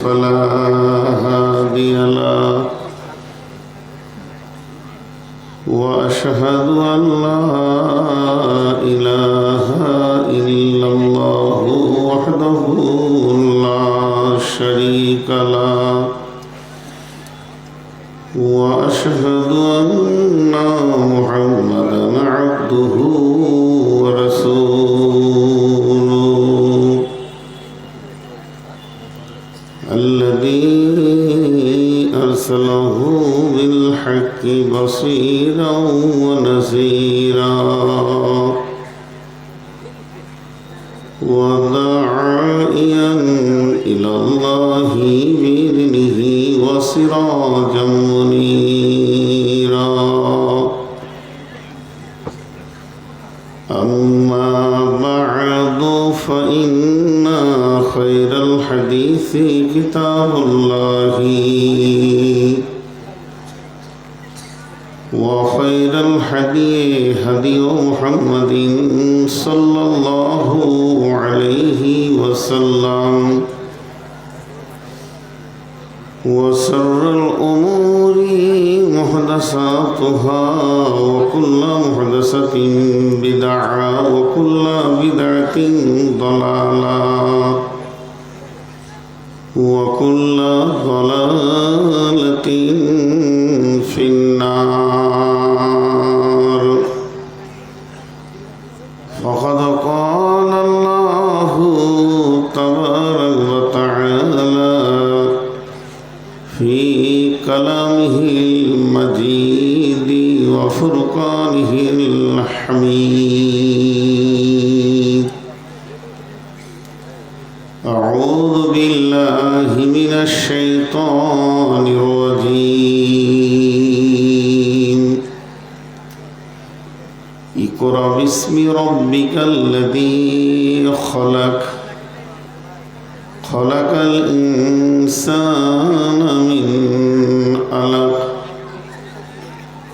فلا هادي له وأشهد أن لا إله إلا الله وحده لا شريك له وأشهد أن محمدا عبده ورسوله الذي أرسله بالحق بصيرا ونذيرا وداعيا إلى الله بإذنه وسراجا منيرا أما بعد فإن خير الحديث كتاب الله وخير الهدي هدي محمد صلى الله عليه وسلم وشر الأمور محدثاتها وكل محدثة بدعة وكل بدعة ضلالة وكل ضلالة في النار فقد قال الله تبارك وتعالى في كلامه المجيد وفرقانه الحميد أعوذ بالله من الشيطان الرجيم اقرأ باسم ربك الذي خلق خلق الإنسان من علق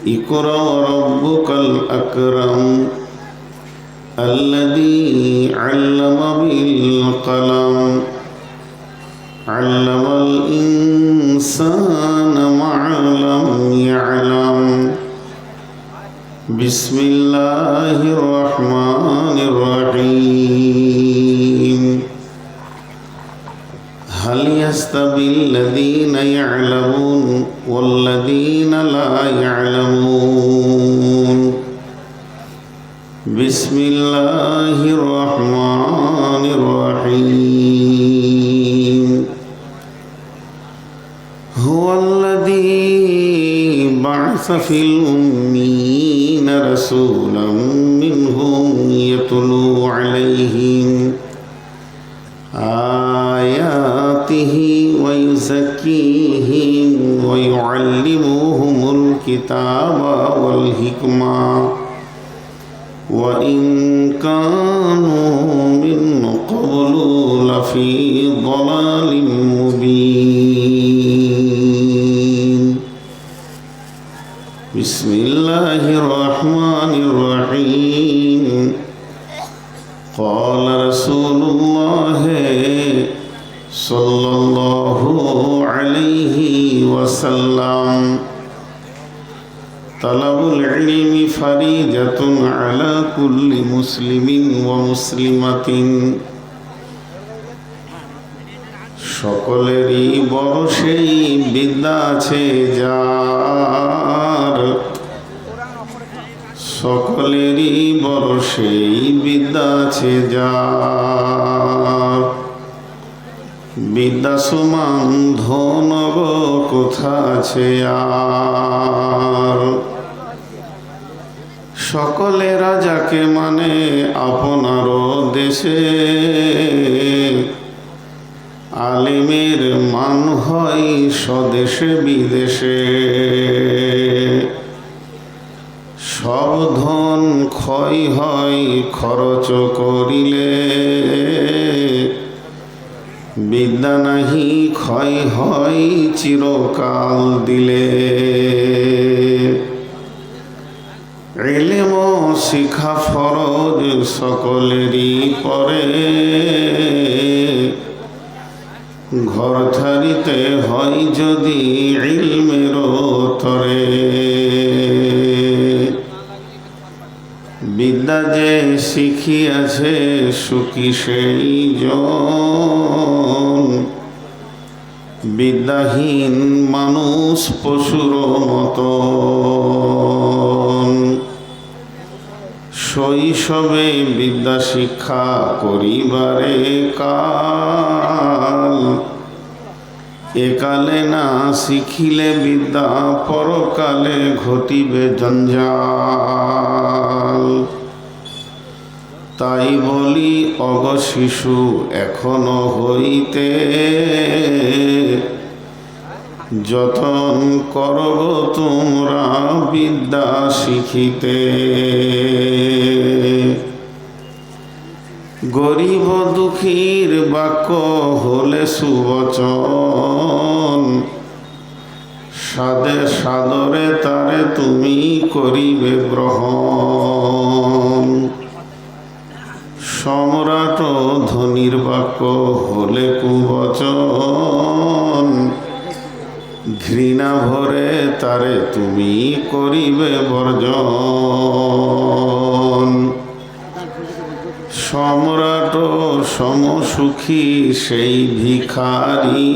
اقرأ وربك الأكرم الذي علم بالقلم علم الإنسان ما لم يعلم بسم الله الرحمن الرحيم هل يستوي الذين يعلمون والذين لا يعلمون بسم الله الرحمن الرحيم هو الذي بعث في الأمين رسولا منهم يتلو عليهم آياته ويزكيهم ويعلمهم الكتاب والحكمة وإن كانوا من قبل لفي ضلال مبين بسم الله الرحمن الرحيم قال رسول الله صلى الله عليه وسلم طلب العلم فريضة على كل مسلم ومسلمة সকলেরই বড় সেই বিদ্যা আছে যার সকলেরই বড় সেই বিদ্যা আছে যার বিদ্যা সমান ধন গো কোথা আছে আর সকলেরা যাকে মানে আপনার দেশে আলিমের মান হয় স্বদেশে বিদেশে সব ধন ক্ষয় হয় খরচ করিলে বিদ্যা নাহি ক্ষয় হয় চিরকাল দিলে ইলম শিখা ফরজ সকলেরই পরে ঘর ছাড়িতে হয় যদি ইলমের তরে। বিদ্যা যে শিখিয়াছে সুখী সেই জন, বিদ্যাহীন মানুষ পশুর মতন। শৈশবে বিদ্যা শিক্ষা করিবারে কাল, একালে না শিখিলে বিদ্যা পরকালে ঘটিবে জঞ্জাল। তাই বলি অগ শিশু এখনো হইতে, যতন করব তোমরা বিদ্যা শিখিতে। গরিব দুঃখীর বাক্য হলে সুবচন, সাদে সাদরে তারে তুমি করিবে গ্রহণ। সম্রাট ধনীর বাক্য হলে কুবচন, ঘৃণা ভরে তারে তুমি করিবে বর্জন। সম্রাট সমসুখী সেই ভিখারি,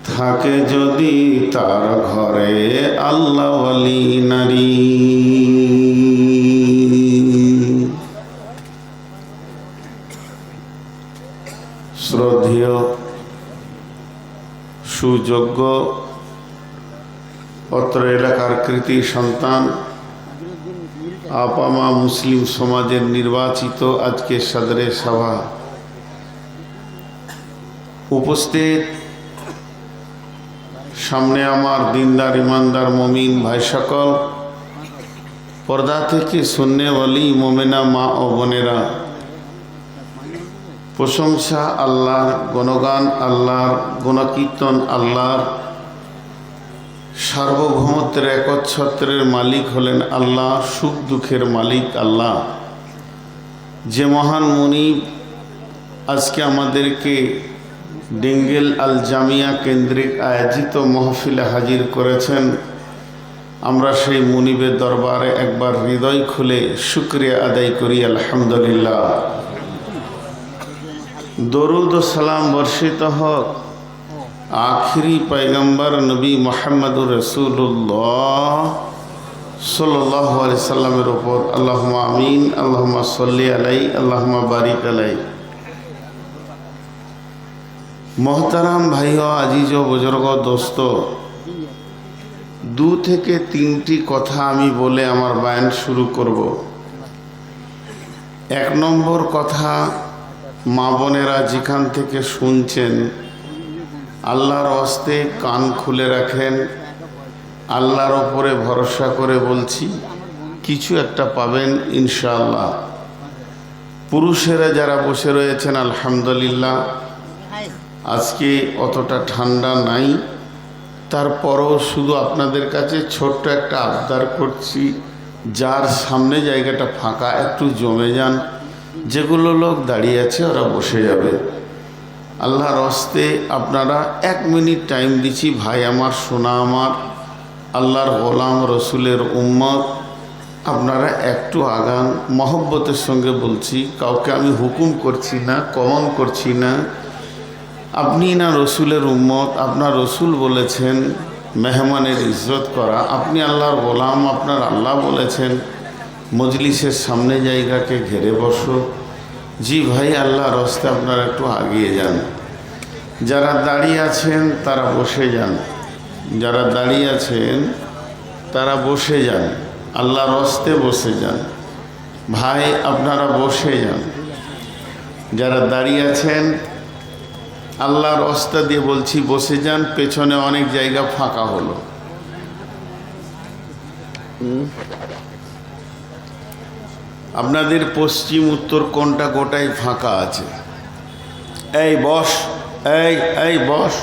থাকে যদি তার ঘরে আল্লাহওয়ালি নারী। শ্রদ্ধেয় সুযোগ্য অত্র এলাকার কৃতি সন্তান, আপামা মুসলিম সমাজের নির্বাচিত আজকে সদরে সভা উপস্থিত, সামনে আমার দিনদার ইমানদার মমিন ভাই সকল, পর্দা থেকে সুন্নেওয়ালি মোমেনা মা ও বোনেরা, প্রশংসা আল্লাহর, গুণগান আল্লাহর, গুণকীর্তন আল্লাহর। সার্বভৌমত্বের একচ্ছত্রের মালিক হলেন আল্লাহ, সুখ দুঃখের মালিক আল্লাহ। যে মহান মুনিব আজকে আমাদেরকে ডেঙ্গেল আল জামিয়া কেন্দ্রিক আয়োজিত মাহফিলে হাজির করেছেন, আমরা সেই মুনিবের দরবারে একবার হৃদয় খুলে শুকরিয়া আদায় করি আলহামদুলিল্লাহ। দরুদ ও সালাম বর্ষিত হোক আখিরি পয়গম্বর নবী মুহাম্মদুর রাসূলুল্লাহ সাল্লাল্লাহু আলাইহি সাল্লামের উপর। আল্লাহুম্মা আমিন, আল্লাহুম্মা সাল্লি আলাইহি, আল্লাহুম্মা বারিক আলাইহি। মোহতারাম ভাই ও আজিজ ও বুজুর্গ দোস্ত, 2 থেকে 3টি কথা আমি বলে আমার বয়ান শুরু করব। 1 নম্বর কথা, মা বোনেরা যেখান থেকে শুনছেন আল্লাহর হস্তে কান খুলে রাখেন। আল্লাহর ওপরে ভরসা করে বলছি, কিছু একটা পাবেন ইনশাআল্লাহ। পুরুষেরা যারা বসে রয়েছেন আলহামদুলিল্লাহ, আজকে অতটা ঠান্ডা নাই, তারপরও শুধু আপনাদের কাছে ছোট্ট একটা আবদার করছি, যার সামনে জায়গাটা ফাঁকা একটু জমে যান, যেগুলো লোক দাঁড়িয়ে আছে ওরা বসে যাবে। আল্লাহর হস্তে আপনারা 1 মিনিট টাইম দিচ্ছি। ভাই আমার, সোনা আমার, আল্লাহর গোলাম, রসুলের উম্মত, আপনারা একটু আগান। মহব্বতের সঙ্গে বলছি, কাউকে আমি হুকুম করছি না, কমন করছি না। আপনি না রসুলের উম্মত, আপনার রসুল বলেছেন মেহমানের ইজ্জত করা। আপনি আল্লাহর গোলাম, আপনার আল্লাহ বলেছেন মজলিসের সামনে জায়গাকে ঘেরে বসো। জি ভাই, আল্লাহর রাস্তে আপনারা একটু আগিয়ে যান। যারা দাঁড়িয়ে আছেন তারা বসে যান, যারা দাঁড়িয়ে আছেন তারা বসে যান, আল্লাহর রাস্তে বসে যান। ভাই আপনারা বসে যান, যারা দাঁড়িয়ে আছেন আল্লাহর রাস্তা দিয়ে বলছি বসে যান। পেছনে অনেক জায়গা ফাঁকা হলো। আপনাদের পশ্চিম উত্তর কোনটা গোটাই ফাঁকা আছে। এই বস, এই বস।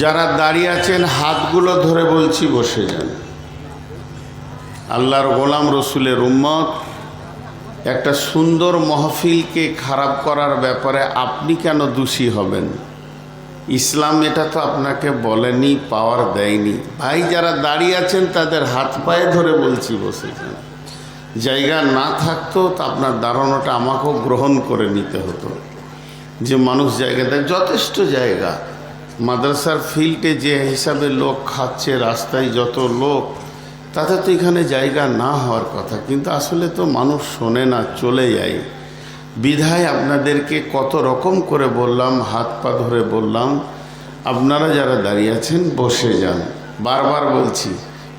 যারা দাঁড়িয়ে আছেন হাতগুলো ধরে বলছি বসে যান। আল্লাহর গোলাম, রসুলের উম্মত, একটা সুন্দর মাহফিলকে খারাপ করার ব্যাপারে আপনি কেন দোষী হবেন? ইসলাম এটা তো আপনাকে বলেনি, পাওয়ার দেয়নি। ভাই যারা দাঁড়িয়ে আছেন তাদের হাত পায়ে ধরে বলছি বসেছেন, জায়গা না থাকতো তা আপনার দাঁড়ানোটা আমাকেও গ্রহণ করে নিতে হতো। যে মানুষ জায়গা দেয়, যথেষ্ট জায়গা মাদ্রাসার ফিল্ডে যে হিসাবে লোক খাচ্ছে, রাস্তায় যত লোক, তাতে তো এখানে জায়গা না হওয়ার কথা, কিন্তু আসলে তো মানুষ শোনে না, চলে যায়। বিধায় আপনাদেরকে কত রকম করে বললাম, হাত পা ধরে বললাম, আপনারা যারা দাঁড়িয়ে আছেন বসে যান। বারবার বলছি,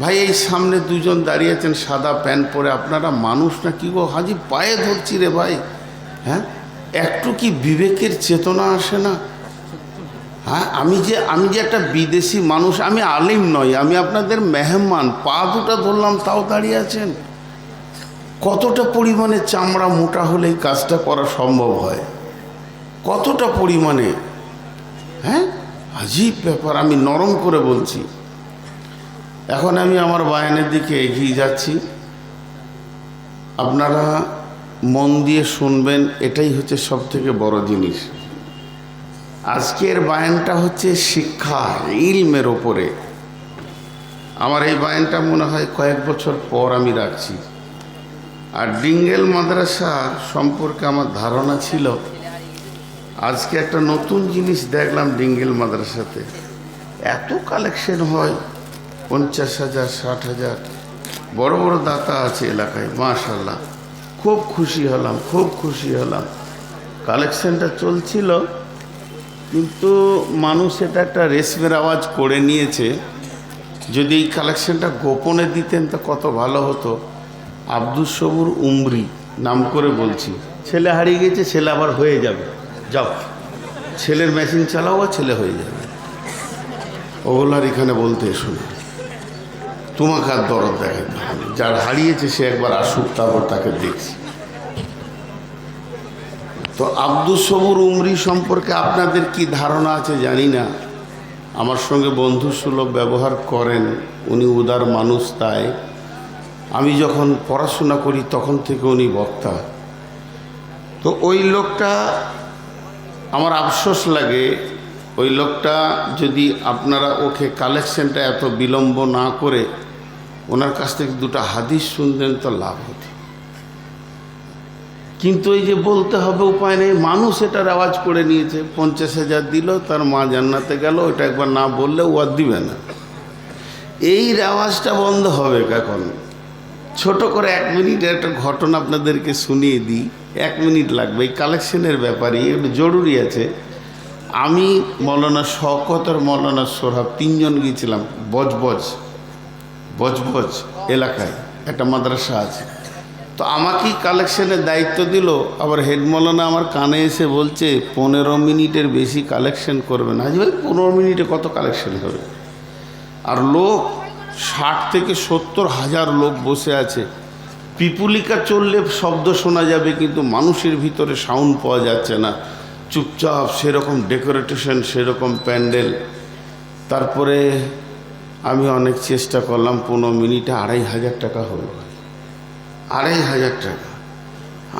ভাই এই সামনে দুজন দাঁড়িয়ে আছেন সাদা প্যান্ট পরে, আপনারা মানুষ না কি গো? হাজি পায়ে ধরছি রে ভাই, হ্যাঁ একটু কি বিবেকের চেতনা আসে না? হ্যাঁ আমি যে একটা বিদেশি মানুষ, আমি আলিম নই, আমি আপনাদের মেহমান, পা দুটা ধরলাম তাও দাঁড়িয়ে আছেন। কতটা পরিমাণে চামড়া মোটা হলে এই কাজটা করা সম্ভব হয়? কতটা পরিমাণে, হ্যাঁ আজীব ব্যাপার। আমি নরম করে বলছি। এখন আমি আমার বায়ানের দিকে এগিয়ে যাচ্ছি, আপনারা মন দিয়ে শুনবেন, এটাই হচ্ছে সব থেকে বড় জিনিস। আজকের বায়ানটা হচ্ছে শিক্ষা, ইলমের ওপরে। আমার এই বায়ানটা মনে হয় কয়েক বছর পর আমি রাখছি। আর ডিঙ্গেল মাদ্রাসার সম্পর্কে আমার ধারণা ছিল, আজকে একটা নতুন জিনিস দেখলাম। ডিঙ্গেল মাদ্রাসাতে এত কালেকশন হয়, 50,000 60,000, বড় বড় দাতা আছে এলাকায়, মাশাআল্লাহ। খুব খুশি হলাম। কালেকশনটা চলছিল, কিন্তু মানুষ এটা একটা রেশমের আওয়াজ করে নিয়েছে। যদি এই কালেকশনটা গোপনে দিতেন তো কত ভালো হতো। আব্দুস সবুর উমরি নাম করে বলছি, ছেলে হারিয়ে গেছে, ছেলে আবার হয়ে যাবে, যাও ছেলের মেশিন চালাও, ছেলে হয়ে যাবে। ওগুলার এখানে বলতে শোনা, তোমাকে আর দরদ দেখাতে হবে, যার হারিয়েছে সে একবার আসুক, তারপর তাকে দেখছি। তো আব্দুস সবুর উমরি সম্পর্কে আপনাদের কি ধারণা আছে জানি না। আমার সঙ্গে বন্ধুসুলভ ব্যবহার করেন, উনি উদার মানুষ। তাই আমি যখন পড়াশোনা করি তখন থেকে উনি বক্তা। তো ওই লোকটা, আমার আফসোস লাগে, ওই লোকটা যদি আপনারা ওকে কালেকশনটা এত বিলম্ব না করে ওনার কাছ থেকে দুটো হাদিস শুনতেন তো লাভ হতো। কিন্তু এই যে বলতে হবে, উপায় নেই, মানুষ এটার আওয়াজ করে নিয়েছে। 50,000 দিল, তার মা জান্নাতে গেল, ওটা একবার না বললে ও আর দিবে না। এই রেওয়াজটা বন্ধ হবে কখন? ছোট করে 1 মিনিটের একটা ঘটনা আপনাদেরকে শুনিয়ে দিই, 1 মিনিট লাগবে। এই কালেকশনের ব্যাপারে একটু জরুরি আছে। আমি মৌলানা শওকত আর মৌলানা সোহরাব 3 জন গিয়েছিলাম বজবজ এলাকায়, একটা মাদ্রাসা আছে। তো আমাকেই কালেকশনের দায়িত্ব দিল। আবার হেড মৌলানা আমার কানে এসে বলছে 15 মিনিটের বেশি কালেকশন করবে না। হাজি ভাই 15 মিনিটে কত কালেকশন হবে? আর লোক 60 থেকে 70,000 লোক বসে আছে। পিপুলিকা চললে শব্দ শোনা যাবে, কিন্তু মানুষের ভিতরে সাউন্ড পাওয়া যাচ্ছে না। চুপচাপ, সেরকম ডেকোরেটেশন, সেরকম প্যান্ডেল। তারপরে আমি অনেক চেষ্টা করলাম, 15 মিনিটে 2,500 টাকা হলো। 2,500 টাকা।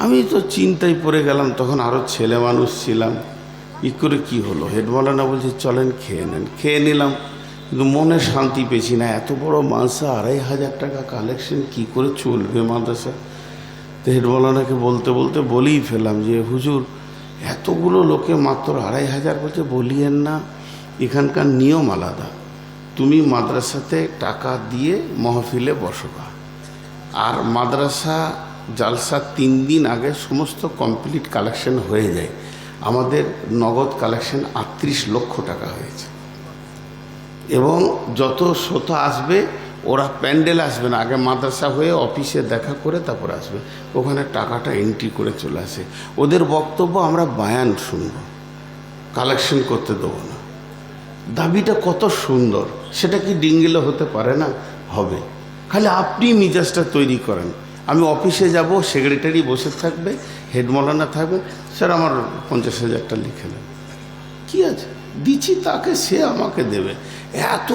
আমি তো চিন্তায় পড়ে গেলাম, তখন আরও ছেলে মানুষ ছিলাম। ই করে কী হলো? হেড মৌলানা বলছে চলেন খেয়ে নেন। খেয়ে নিলাম, কিন্তু মনে শান্তি পেয়েছি না। এত বড় মাদ্রাসা, 2,500 টাকা কালেকশন, কি করে চলবে মাদ্রাসা? তো হেড মৌলানাকে বলতে বলতে বলেই ফেললাম যে হুজুর, এতগুলো লোকে মাত্র 2,500 বলছে। বলিয়েন না, এখানকার নিয়ম আলাদা। তুমি মাদ্রাসাতে টাকা দিয়ে মহফিলে বসবা, আর মাদ্রাসা জালসা 3 দিন আগে সমস্ত কমপ্লিট কালেকশন হয়ে যায়। আমাদের নগদ কালেকশন 38 লক্ষ টাকা হয়েছে। এবং যত শ্রোতা আসবে, ওরা প্যান্ডেল আসবে না, আগে মাদ্রাসা হয়ে অফিসে দেখা করে তারপর আসবে। ওখানে টাকাটা এন্ট্রি করে চলে আসে। ওদের বক্তব্য আমরা বায়ান শুনব, কালেকশন করতে দেবো না। দাবিটা কত সুন্দর! সেটা কি ডিঙ্গেলে হতে পারে না? হবে। খালি আপনি মিজাজটা তৈরি করেন। আমি অফিসে যাব, সেক্রেটারি বসে থাকবে, হেড মৌলানা থাকবে, স্যার আমার 50,000টা লিখে নেন। কী আছে, দিচ্ছি তাকে, সে আমাকে দেবে। এত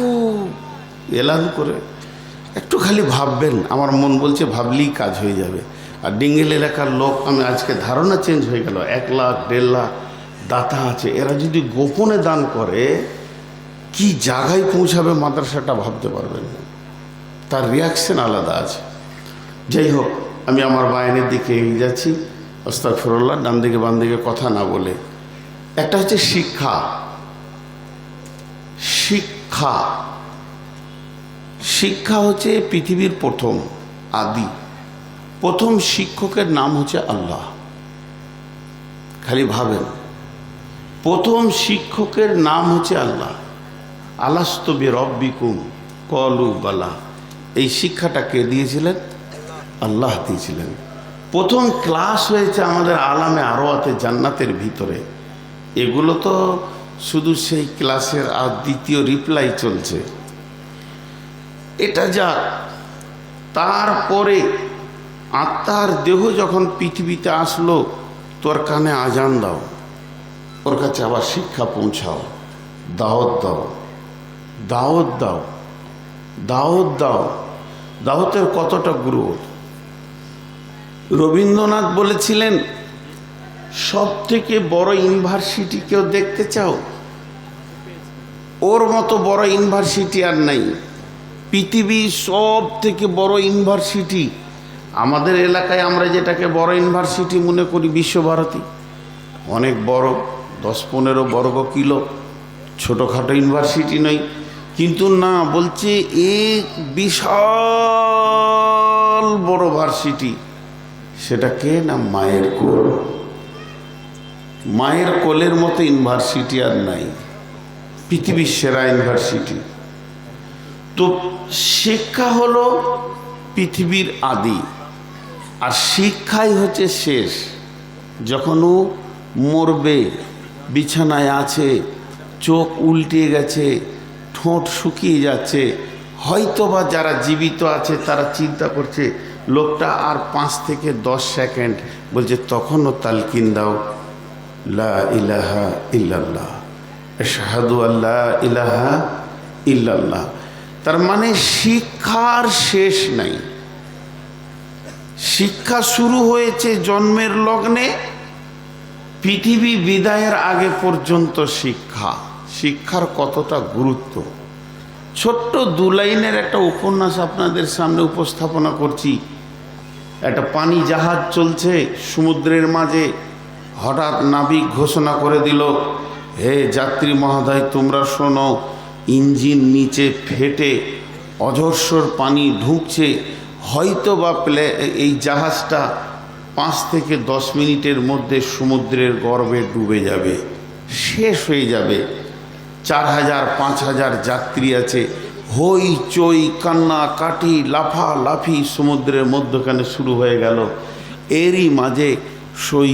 এলান করে একটু খালি ভাববেন। আমার মন বলছে ভাবলেই কাজ হয়ে যাবে। আর ডিঙ্গেল এলাকার লোক, আমি আজকে ধারণা চেঞ্জ হয়ে গেল, 1 লাখ 1.5 লাখ দাতা আছে। এরা যদি গোপনে দান করে কি জায়গায় পৌঁছাবে মাদ্রাসাটা ভাবতে পারবেন না। তার রিয়াকশন আলাদা আছে। যাই হোক, আমি আমার বায়ানের দিকে এগিয়ে যাচ্ছি। আস্তাগফিরুল্লাহ, ডান দিকে বাম দিকে কথা না বলে। একটা হচ্ছে শিক্ষা। শিক্ষা শিক্ষা হচ্ছে পৃথিবীর প্রথম আদি প্রথম শিক্ষকের নাম হচ্ছে আল্লাহ। খালি ভাবেন, প্রথম শিক্ষকের নাম হচ্ছে আল্লাহ। আলাস্তু বিরব্বিকুম ক্বালু বালা। এই শিক্ষাটা কে দিয়েছিলেন? আল্লাহ দিয়েছিলেন। প্রথম ক্লাস হয়েছে আমাদের আলামে আরওয়াতে, জান্নাতের ভিতরে। এগুলো তো শুধু সেই ক্লাসের আর দ্বিতীয় রিপ্লাই চলছে। এটা যা, তারপরে আত্মার দেহ যখন পৃথিবীতে আসলো, তোর কানে আজান দাও, ওর কাছে আবার শিক্ষা পৌঁছাও, দাওয়াত দাও, দাওয়াত দাও, দাওয়াত দাও। দাওয়াতের কতটা গুরুত্ব! রবীন্দ্রনাথ বলেছিলেন, সব থেকে বড় ইউনিভার্সিটি কেউ দেখতে চাও? ওর মতো বড় ইউনিভার্সিটি আর নাই। পৃথিবীর সব থেকে বড় ইউনিভার্সিটি আমাদের এলাকায় আমরা যেটাকে বড় ইউনিভার্সিটি মনে করি, বিশ্বভারতী। অনেক বড়, 10-15 বর্গ কিলো, ছোটোখাটো ইউনিভার্সিটি নয়। কিন্তু না, বলছে এক বিশাল বড় ভার্সিটি। সেটা কে? না, মায়ের কোল। মায়ের কোলের মতো ইউনিভার্সিটি আর নাই, পৃথিবীর সেরা ইউনিভার্সিটি। তো শিক্ষা হলো পৃথিবীর আদি, আর শিক্ষাই হচ্ছে শেষ। যখন ও মরবে, বিছানায় আছে, চোখ উল্টে গেছে, ঠোঁট শুকিয়ে যাচ্ছে, হয়তোবা যারা জীবিত আছে তারা চিন্তা করছে লোকটা আর 5 থেকে 10 সেকেন্ড, বলছে তখনও তালকিন দাও, লা ইলাহা ইল্লাল্লাহ, আশহাদু আল্লা ইলাহা ইল্লাল্লাহ। তার মানে শিক্ষার শেষ নাই। শিক্ষা শুরু হয়েছে জন্মের লগ্নে, পৃথিবী বিদায়ের আগে পর্যন্ত শিক্ষা। শিক্ষার কতটা গুরুত্ব! ছোট্ট 2 লাইনের একটা উপন্যাস আপনাদের সামনে উপস্থাপনা করছি। একটা পানি জাহাজ চলছে সমুদ্রের মাঝে, হঠাৎ নাবিক ঘোষণা করে দিল, হে যাত্রী মহোদয়, তোমরা শোনো, ইঞ্জিন নিচে ফেটে অজস্র পানি ঢুকছে, হয়তো বা এই জাহাজটা 5 থেকে 10 মিনিটের মধ্যে সমুদ্রের গর্ভে ডুবে যাবে, শেষ হয়ে যাবে। 4000-5000 যাত্রী আছে, হই চই কান্না কাটি লাফালাফি সমুদ্রের মধ্যখানে শুরু হয়ে গেল। এরই মাঝে সেই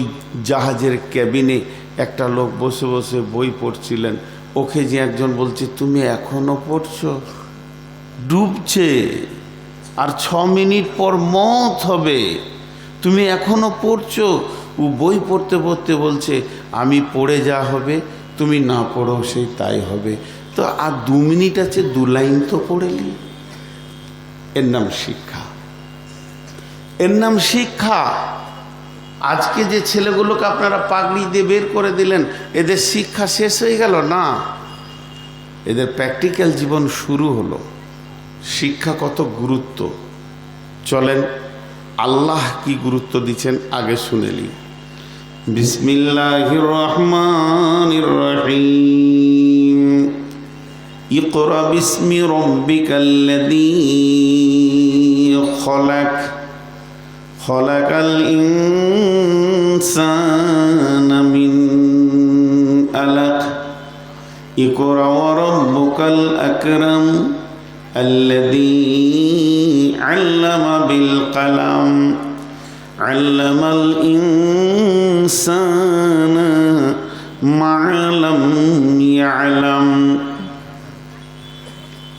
জাহাজের ক্যাবিনে একটা লোক বসে বসে বই পড়ছিলেন। ওকে যে একজন বলছে, তুমি এখনো পড়ছো? ডুবছে, আর 6 মিনিট পর মত হবে, তুমি এখনো পড়ছো? ও বই পড়তে পড়তে বলছে, আমি পড়ে যা হবে, তুমি না পড়ো সেই তাই হবে। তো আর 2 মিনিট আছে, 2 লাইন তো পড়েলি। এর নাম শিক্ষা, এর নাম শিক্ষা। আজকে যে ছেলেগুলোকে আপনারা পাগড়ি দিয়ে বের করে দিলেন, এদের শিক্ষা শেষ হয়ে গেল? না, এদের প্র্যাকটিক্যাল জীবন শুরু হলো। শিক্ষা কত গুরুত্ব! চলেন আল্লাহ কি গুরুত্ব দিচ্ছেন আগে শুনেলি। বিসমিল্লাহির রহমানির রহিম। ইকরা বিসমি রাব্বিকাল্লাযী খলাক, খলাকাল ইনসানা মিন আলাক, ইকরা ওয়া রাব্বুকাল আকরাম আল্লাযী আল্লামা বিল কলম, আল্লামাল ইনসানা মা লাম ইয়ালাম।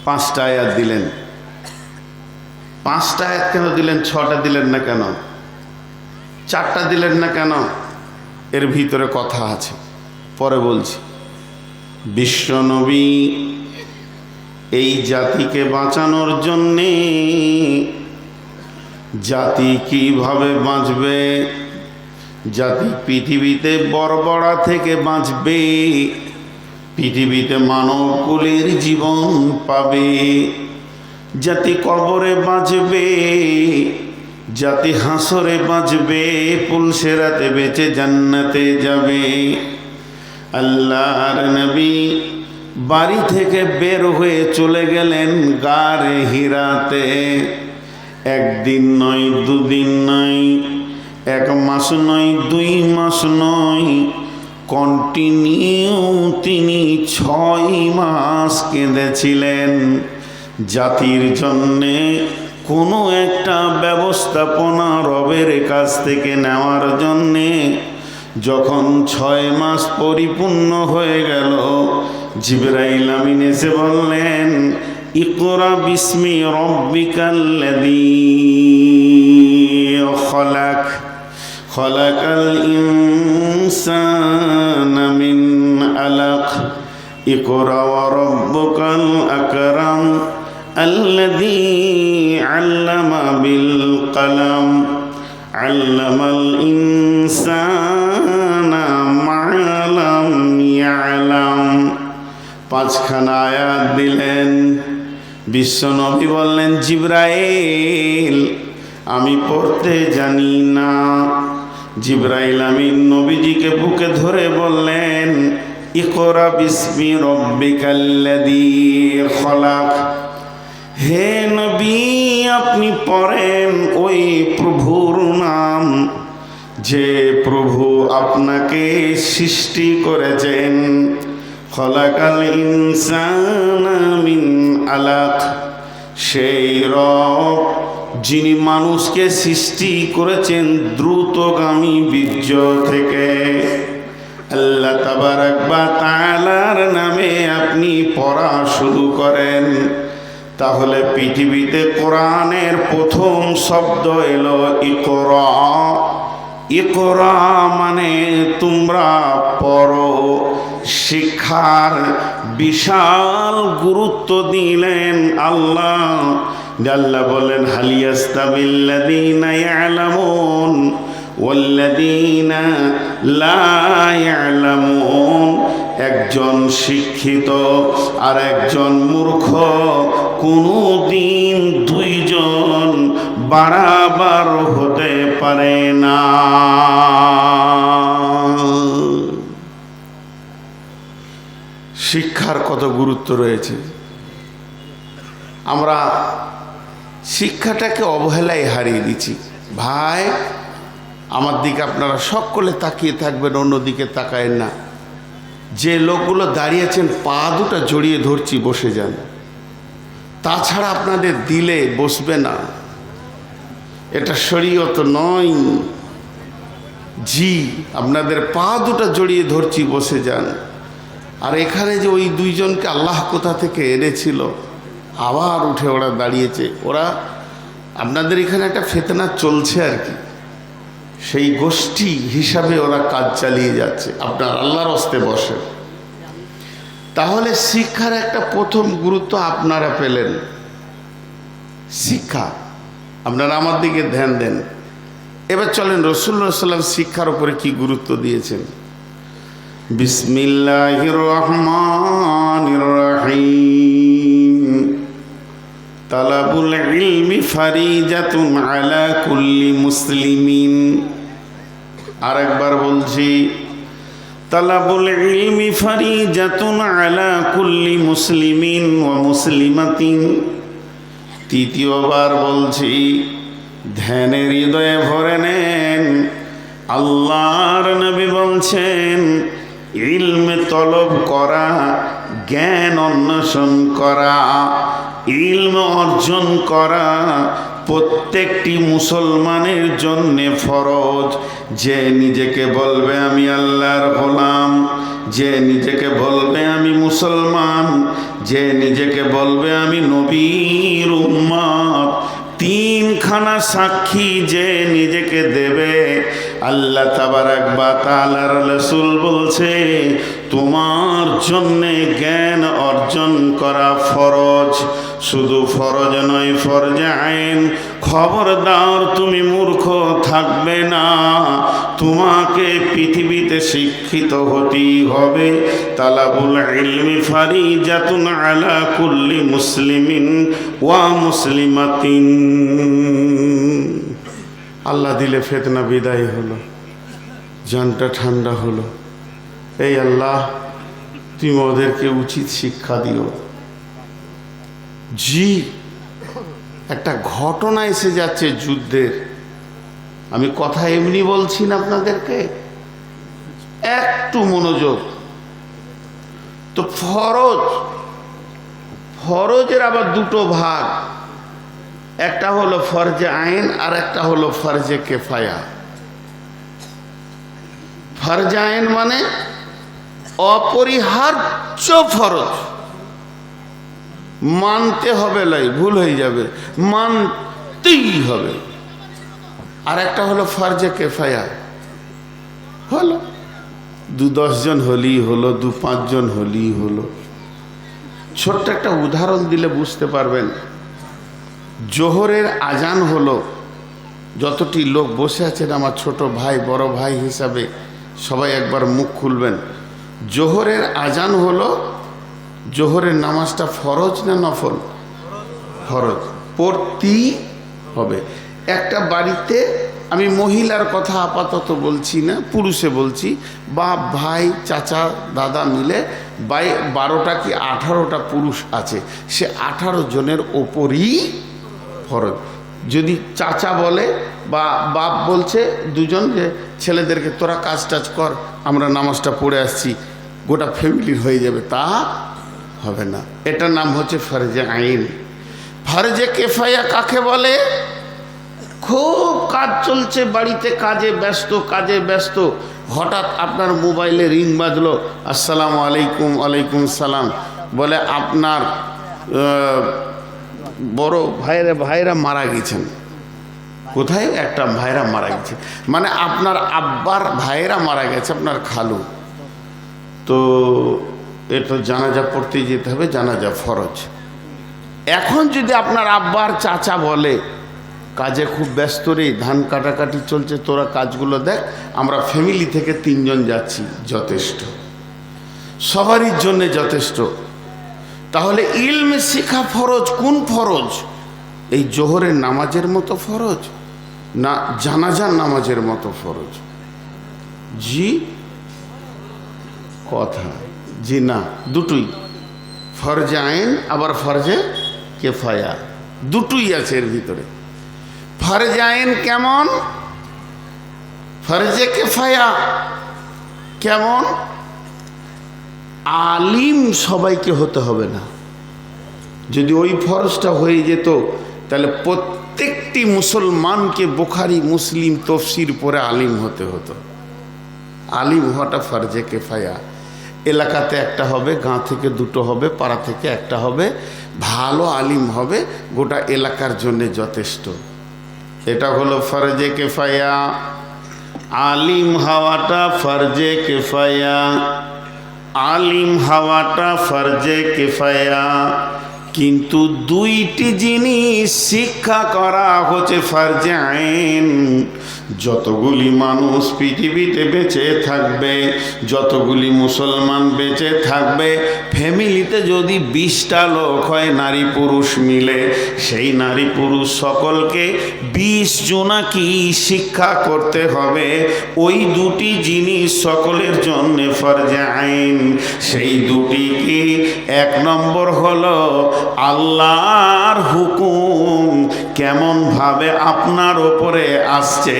5টা আয়াত দিলেন। 5টা আয়াত কেন দিলেন? 6টা দিলেন না কেন? 4টা দিলেন না কেন? এর ভিতরে কথা আছে, পরে বলছি। বিশ্বনবী এই জাতিকে বাঁচানোর জন্যে জাতি কিভাবে বাঁচবে, জাতি পৃথিবীতে বর্বরা থেকে বাঁচবে, পৃথিবীতে মানবকুলের জীবন পাবে, জাতি কবরে বাঁচবে, জাতি হাসরে বাঁচবে, পুলসেরাতে বেঁচে জান্নাতে যাবে। আল্লাহর নবী বাড়ি থেকে বের হয়ে চলে গেলেন গারে হিরাতে। একদিন নয়, দুদিন নয়, 1 মাস নয়, 2 মাস নয়, কন্টিনিউ তিনি 6 মাস কেঁদেছিলেন জাতির জন্যে কোনো একটা ব্যবস্থাপনা রবের কাছ থেকে নেওয়ার জন্যে। যখন 6 মাস পরিপূর্ণ হয়ে গেল, জিবরাইল আমিন এসে বললেন, ইকরা বিসমি রব্বিকাল্লাযী খলাক, খলাকাল ইনসানা মিন আলাক, ইকরা ওয়া রাব্বুকাল আকরাম আল্লাযী আল্লামা বিল কলম আল্লামাল ইনসানা মা লাম ইয়ালাম। 5খানা আয়াত দিলেন। বিশ্বনবী বললেন, জিবরাইল আমি পড়তে জানি না। জিবরাইল আমিন নবীজিকে বুকে ধরে বললেন, ইকরা বিসমি রব্বিকাল্লাযী খলাক। হে নবী, আপনি পড়েন ওই প্রভুর নাম যে প্রভু আপনাকে সৃষ্টি করেছেন। খলাকাল ইনসানা মিন আলাক, সেই রব যিনি মানুষকে সৃষ্টি করেছেন দ্রুতগামী বীর্য থেকে। আল্লাহ তাবারাক ওয়া তাআলার নামে আপনি পড়া শুরু করেন, তাহলে পৃথিবীতে কোরআনের প্রথম শব্দ এলো ইকরা। ইকরা মানে তোমরা পড়ো। শিক্ষার বিশাল গুরুত্ব দিলেন আল্লাহ। আল্লাহ বলেন, হাল ইয়াস্তাবিল্লাযীনা ইয়ালামুন ওয়াল্লাযীনা লা ইয়ালামুন। একজন শিক্ষিত আর একজন মূর্খ কোনোদিন 2 জন বারাবার হতে পারে না। শিক্ষার কত গুরুত্ব রয়েছে। আমরা শিক্ষাটাকে অবহেলায় হারিয়ে দিচ্ছি। ভাই, আমার দিকে আপনারা সকলে তাকিয়ে থাকবেন, অন্যদিকে তাকায়েন না। যে লোকগুলো দাঁড়িয়েছেন পা দুটো জড়িয়ে ধরছি, বসে যান। তাছাড়া আপনাদের দিলে বসবে না, এটা শরীয়ত নয়। জি, আপনাদের পা দুটো জড়িয়ে ধরছি, বসে যান। আর এখানে যে ওই 2 জনকে আল্লাহ কোথা থেকে এনেছিল, আবার উঠে ওরা দাঁড়িয়েছে। ওরা আপনাদের এখানে একটা ফিতনা চলছে আর কি, সেই গোষ্ঠী হিসাবে ওরা কাজ চালিয়ে যাচ্ছে। আপনার আল্লাহর হস্তে বসে। তাহলে শিক্ষার একটা প্রথম গুরুত্ব আপনারা পেলেন। শিক্ষা, আপনারা আমার দিকে ধ্যান দেন। এবার চলেন রাসূলুল্লাহ সাল্লাল্লাহু আলাইহি ওয়াসাল্লাম শিক্ষার উপরে কি গুরুত্ব দিয়েছেন। বিসমিল্লাহির রহমানির রহিম। তালাবুল ইলমি ফারিজাতুন আলা কুল্লি মুসলিমিন। আরেকবার বলছি, তালাবুল ইলমি ফারিজাতুন আলা কুল্লি মুসলিমিন ওয়া মুসলিমাতিন। তৃতীয়বার বলছি, ধ্যানের হৃদয়ে ভরে নেন। আল্লাহর নবী বলছেন, ইলমে তলব করা, জ্ঞান অন্বেষণ করা, ইলম অর্জন করা প্রত্যেকটি মুসলমানের জন্যে ফরজ। যে নিজেকে বলবে আমি আল্লাহর গোলাম, যে নিজেকে বলবে আমি মুসলমান, যে নিজেকে বলবে আমি নবীর উম্মত, 3খানা সাক্ষী যে নিজেকে দেবে, আল্লাহ তাবারাক ওয়া তাআলার রাসূল বলছে তোমার জন্যে জ্ঞান অর্জন করা ফরজ। শুধু ফরজ নয়, ফরজে আইন। খবরদার তুমি মূর্খ থাকবে না, তোমাকে পৃথিবীতে শিক্ষিত হতেই হবে। তালাবুল ইলমি ফারিজাতুন আলা কুল্লি মুসলিমিন ওয়া মুসলিমাতিন। আল্লাহ দিলে ফিতনা বিদায় হলো, জানটা ঠান্ডা হলো। এই আল্লাহ তুমি ওদেরকে উচিত শিক্ষা দিও। জি, একটা ঘটনা এসে যাচ্ছে যুদ্ধের। আমি কথা এমনি বলছি না আপনাদেরকে, একটু মনোযোগ। তো ফরজের আবার দুটো ভাগ, একটা হলো ফরজে আইন আর একটা হলো ফরজে কেফায়া। ফরজে আইন মানে অপরিহার্য ফরজ, মানতে হবে, লাই ভুল হয়ে যাবে, মানতেই হবে। আর একটা হলো ফরজে কেফায়া, হলো 2-10 জন হলেই হলো, 2-5 জন হলেই হলো। ছোট্ট একটা উদাহরণ দিলে বুঝতে পারবেন। জোহরের আজান হলো, যতটি লোক বসে আছেন আমার ছোট ভাই বড় ভাই হিসাবে সবাই একবার মুখ খুলবেন। জোহরের আজান হলো, জোহরের নামাজটা ফরজ না নফল? ফরজ, পড়তেই হবে। একটা বাড়িতে, আমি মহিলার কথা আপাতত বলছি না, পুরুষে বলছি, বাপ ভাই চাচা দাদা মিলে 12টা কি 18টা পুরুষ আছে, সে 18 জনের ওপরই ফরজ। যদি চাচা বলে বা বাপ বলছে দুজন যে ছেলেদেরকে তোরা কাজ টাজ কর, আমরা নামাজটা পড়ে আসছি, গোটা ফ্যামিলির হয়ে যাবে, তা হবে না। এটার নাম হচ্ছে ফরজে আইন। ফরজে কেফায়া কাকে বলে? খুব কাজ চলছে বাড়িতে, কাজে ব্যস্ত, হঠাৎ আপনার মোবাইলে রিং বাজলো, আসসালামু আলাইকুম। ওয়ালাইকুম সালাম। বলে আপনার বড় ভাইরা মারা গেছেন। কোথায়? একটা ভাইরা মারা গেছে, মানে আপনার আব্বার ভাইরা মারা গেছে, আপনার খালু। তো এটা জানাজা পড়তে যেতে হবে, জানাজা ফরজ। এখন যদি আপনার আব্বার চাচা বলে কাজে খুব ব্যস্ত রে, ধান কাটাকাটি চলছে, তোরা কাজগুলো দেখ, আমরা ফ্যামিলি থেকে 3 জন যাচ্ছি, যথেষ্ট, সবারই জন্যে যথেষ্ট। তাহলে ইলম শিখা ফরজ। কোন ফরজ? এই জোহরের নামাজের মতো ফরজ না জানাজার নামাজের মতো ফরজ? জি কথা, জি না, দুটোই। ফরজে আইন আবার ফরজে কেফায়া, দুটোই আছে এর ভিতরে। ফরজে আইন কেমন, ফরজে কেফায়া কেমন? আলিম সবাইকে হতে হবে না। যদি ওই ফরজটা হয়ে যেত তাহলে প্রত্যেকটি মুসলমানকে বুখারি মুসলিম তফসির পড়ে আলিম হতে হতো। আলিম হওয়াটা ফরজে কেফায়া। এলাকাতে একটা হবে, গাঁ থেকে 2টো হবে, পাড়া থেকে একটা হবে, ভালো আলিম হবে, গোটা এলাকার জন্য যথেষ্ট। এটা হলো ফরজে কেফায়া। আলিম হওয়াটা ফরজে কেফায়া, আলিম হওয়াটা ফরজে কেফায়া। কিন্তু 2টি জিনিস শিক্ষা করা হচ্ছে ফরজে আইন। যতগুলি মানুষ পৃথিবীতে বেঁচে থাকবে, যতগুলি মুসলমান বেঁচে থাকবে, ফ্যামিলিতে যদি 20টা লোক হয় নারী পুরুষ মিলে, সেই নারী পুরুষ সকলকে 20 জোনাকি শিক্ষা করতে হবে। ওই 2টি জিনিস সকলের জন্য ফরজে আইন। সেই 2টি কি? 1 নম্বর হলো আল্লাহর হুকুম কেমন ভাবে আপনার ওপরে আসছে,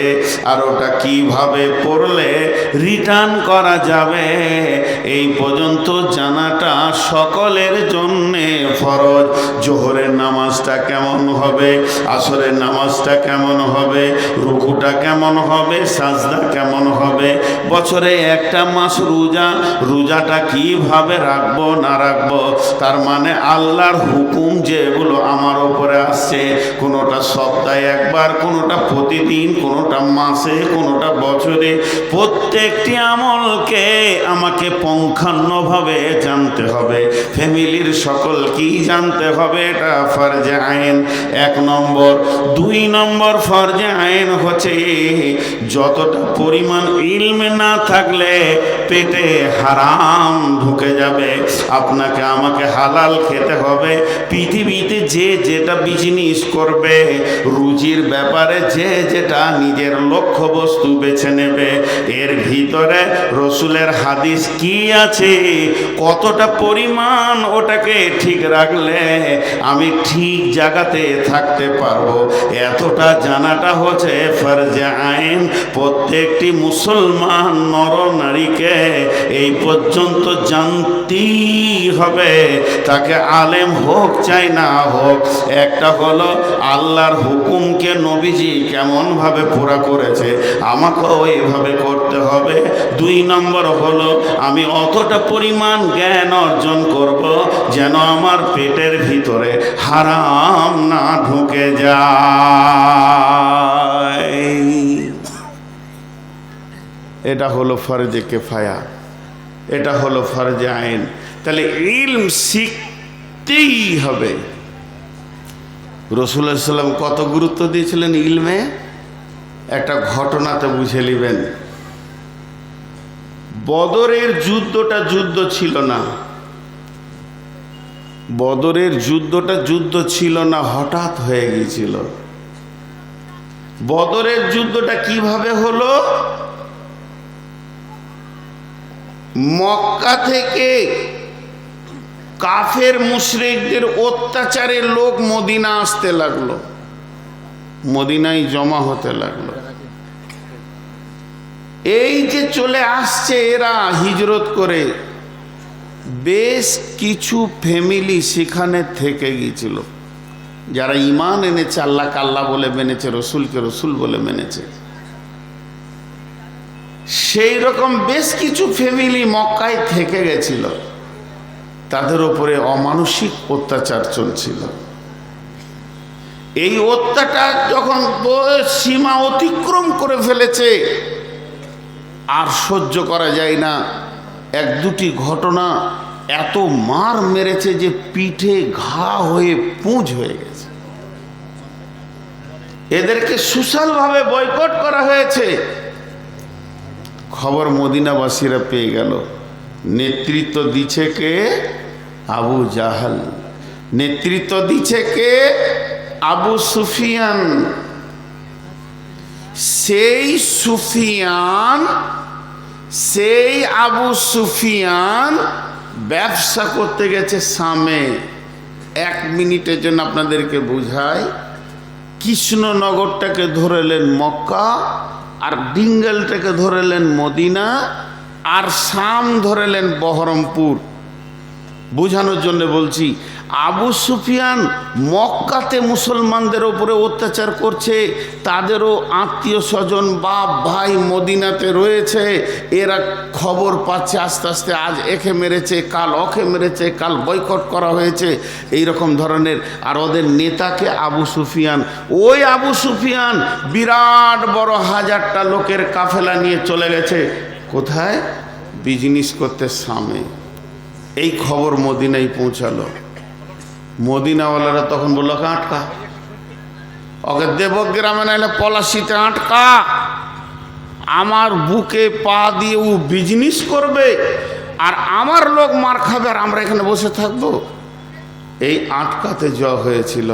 আর ওটা কিভাবে পড়লে রিটার্ন করা যাবে, এই পর্যন্ত জানাটা সকলের জন্যে ফরজ। জোহরের নামাজটা কেমন হবে, আসরের নামাজটা কেমন হবে, রুকুটা কেমন হবে, সাজদা কেমন হবে, বছরে 1টা মাস রোজাটা কিভাবে রাখবো না রাখবো, তার মানে আল্লাহর হুকুম যেগুলো আমার ওপরে আসছে, কোনোটা কোনোটা সপ্তাহে একবার, কোনোটা প্রতিদিন, কোনোটা মাসে, কোনোটা বছরে। প্রত্যেকটি আমলকে আমাকে পুঙ্খানুভাবে জানতে হবে, ফ্যামিলির সকলকেই জানতে হবে। এটা ফরজে আইন 1 নম্বর। 2 নম্বর ফরজে আইন হচ্ছে যতটা পরিমাণ ইলম না থাকলে পেটে হারাম ঢুকে যাবে। আপনাকে আমাকে হালাল খেতে হবে। পৃথিবীতে যে যেটা বিজনেস করবে, রুজির ব্যাপারে যে যেটা নিজের লক্ষ্য বস্তু বেছে নেবে, এর ভিতরে রসুলের হাদিস কি আছে, কতটা পরিমাণ ওটাকে ঠিক রাখলে আমি ঠিক জায়গাতে থাকতে পারবো, এতটা জানাটা হচ্ছে ফরজে আইন। প্রত্যেকটি মুসলমান নর নারীকে এই পর্যন্ত জানতেই হবে, তাকে আলেম হোক চাই না হোক। একটা হলো আল্লাহর হুকুমকে নবীজি কেমনভাবে পুরা করেছে, আমাকেও এইভাবে করতে হবে। 2 নম্বর হলো আমি অতটা পরিমাণ জ্ঞান অর্জন করব যেন আমার পেটের ভিতরে হারাম না ঢুকে যায়। এটা হলো ফরজে কেফায়া, এটা হলো ফরজে আইন। তাহলে ইলম শিখতেই হবে। রাসূলুল্লাহ সাল্লাল্লাহু আলাইহি ওয়াসাল্লাম কত গুরুত্ব দিয়েছিলেন ইলমে, একটা ঘটনাতে বুঝে নেবেন। বদরের যুদ্ধটা যুদ্ধ ছিল না, বদরের যুদ্ধটা যুদ্ধ ছিল না, হঠাৎ হয়ে গিয়েছিল। বদরের যুদ্ধটা কিভাবে হলো? মক্কা থেকে কাফের মুশরিকদের অত্যাচারে লোক মদিনা আসতে লাগলো, মদিনায় জমা হতে লাগলো। এই যে চলে আসছে এরা হিজরত করে, বেশ কিছু ফ্যামিলি সেখানে থেকে গিয়েছিল, যারা ঈমান এনেছে, আল্লাহকে আল্লাহ বলে মেনেছে, রসুলকে রসুল বলে মেনেছে। সেই রকম বেশ কিছু ফ্যামিলি মক্কায় থেকে গেছিল, তাদের উপরে অমানসিক অত্যাচার চলছিল। এই অত্যাচার যখন সীমা অতিক্রম করে ফেলেছে, আর সহ্য করা যায় না। 1-2টি ঘটনা এত মার মেরেছে যে পিঠে ঘা হয়ে পুঁজ হয়ে গেছে। এদেরকে সোশ্যালভাবে বয়কট করা হয়েছে। খবর মদিনাবাসীরা পেয়ে গেল। নেতৃত্ব দিচ্ছে কে? আবু জাহাল। নেতৃত্ব দিচ্ছে কে? আবু সুফিয়ান। সেই সুফিয়ান, সেই আবু সুফিয়ান ব্যবসা করতে গেছে শামে। 1 মিনিটের জন্য আপনাদেরকে বুঝাই। কৃষ্ণনগরটাকে ধরেলেন মক্কা, আর ডিঙ্গলটাকে ধরেলেন মদিনা, আর শাম ধরেলেন বহরমপুর। বোঝানোর জন্য বলছি, আবু সুফিয়ান মক্কাতে মুসলমানদের উপরে অত্যাচার করছে, তাদেরও আত্মীয় স্বজন বাপ ভাই মদিনাতে রয়েছে। এরা খবর পাচ্ছে আস্তে আস্তে, আজ একে মেরেছে, কাল ওকে মেরেছে, কাল বয়কট করা হয়েছে, এই রকম ধরনের। আর ওদের নেতাকে আবু সুফিয়ান। ওই আবু সুফিয়ান বিরাট বড় 1000টা লোকের কাফেলা নিয়ে চলে গেছে কোথায়? বিজনেস করতে শামে। এই খবর মদিনায় পৌঁছালো। মদিনাওয়ালারা তখন বলল, আটকা, ওকে দেবগ্রামে নাইলে পলাশিতে আটকা। আমার বুকে পা দিয়ে ও বিজনেস করবে, আর আমার লোক মার খাবে, আর আমরা এখানে বসে থাকবো। এই আটকাতে যাওয়া হয়েছিল।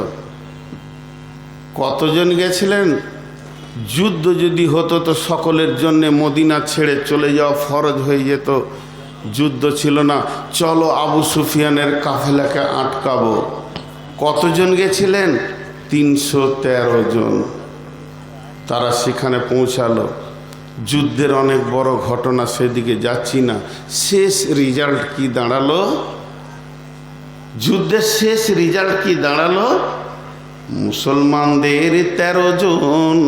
কতজন গেছিলেন? যুদ্ধ যদি হতো তো সকলের জন্য মদিনা ছেড়ে চলে যাওয়া ফরজ হয়ে যেত। যুদ্ধ ছিল না, চলো আবু সুফিয়ানের কাফেলাকে আটকাবো। কতজন গেছিলেন? 313 জন। তারা সেখানে পৌঁছালো। যুদ্ধের অনেক বড় ঘটনা, সেদিকে যাচ্ছি না। শেষ রেজাল্ট কি দাঁড়ালো? যুদ্ধের শেষ রেজাল্ট কি দাঁড়ালো? মুসলমানদের 13 জন,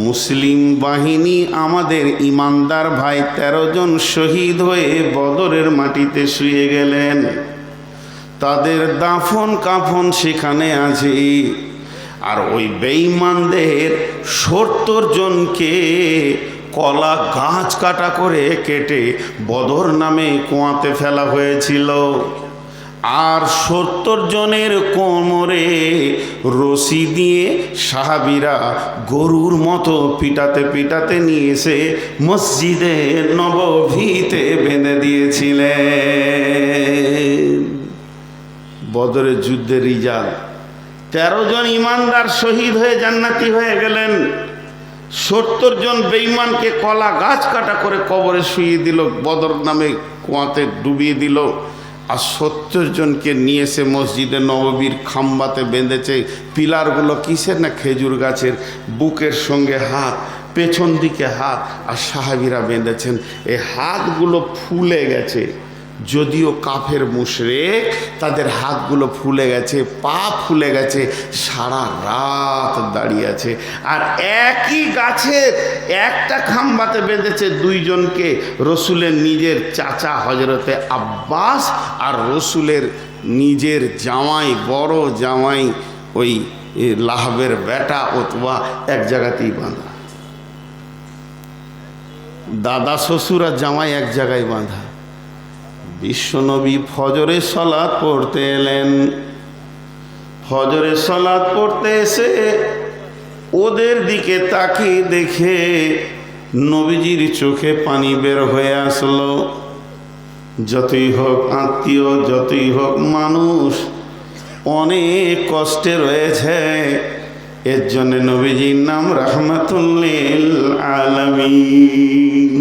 মুসলিম বাহিনী আমাদের ইমানদার ভাই 13 জন শহীদ হয়ে বদরের মাটিতে শুয়ে গেলেন। তাদের দাফন কাফন সেখানে আছে। আর ওই বেঈমানদের 70 জনকে কলা গাছ কাটা করে কেটে বদর নামে কুয়াতে ফেলা হয়েছিল। আর 70 জনের কোমরে রশি দিয়ে সাহাবীরা গরুর মতো পিটাতে পিটাতে নিয়ে এসে মসজিদে নববীতে বেঁধে দিয়েছিলেন। বদরের যুদ্ধের রিজাল্ট 13 জন ইমানদার শহীদ হয়ে জান্নাতি হয়ে গেলেন। 70 জন বেঈমানকে কলা গাছ কাটা করে কবরে শুইয়ে দিল, বদর নামে কুয়াতে ডুবিয়ে দিল। আর 70 জনকে নিয়ে এসে মসজিদে নববীর খাম্বাতে বেঁধেছে। পিলারগুলো কিসের? না খেজুর গাছের। বুকের সঙ্গে হাত, পেছন দিকে হাত, আর সাহাবীরা বেঁধেছেন। এই হাতগুলো ফুলে গেছে, যদিও কাফের মুশরিক, তাদের হাতগুলো ফুলে গেছে, পা ফুলে গেছে, সারা রাত দাঁড়িয়ে আছে। আর একই গাছের একটা খাম্বাতে বেঁধেছে 2 জনকে, রসুলের নিজের চাচা হজরতে আব্বাস আর রসুলের নিজের জামাই, বড় জামাই ওই লাহাবের বেটা অথবা এক জায়গাতেই বাঁধা। দাদা শ্বশুর আর জামাই এক জায়গায় বাঁধা। বিশ্বনবী ফজরে সালাত পড়তে এলেন। ফজরে সালাত পড়তে এসে ওদের দিকে তাকিয়ে দেখে নবীজির চোখে পানি বের হয়ে আসলো। যতই হোক আত্মীয়, যতই হোক মানুষ, অনেক কষ্টে রয়েছে। এর জন্য নবীজির নাম রাহমাতুল লিল আলামিন।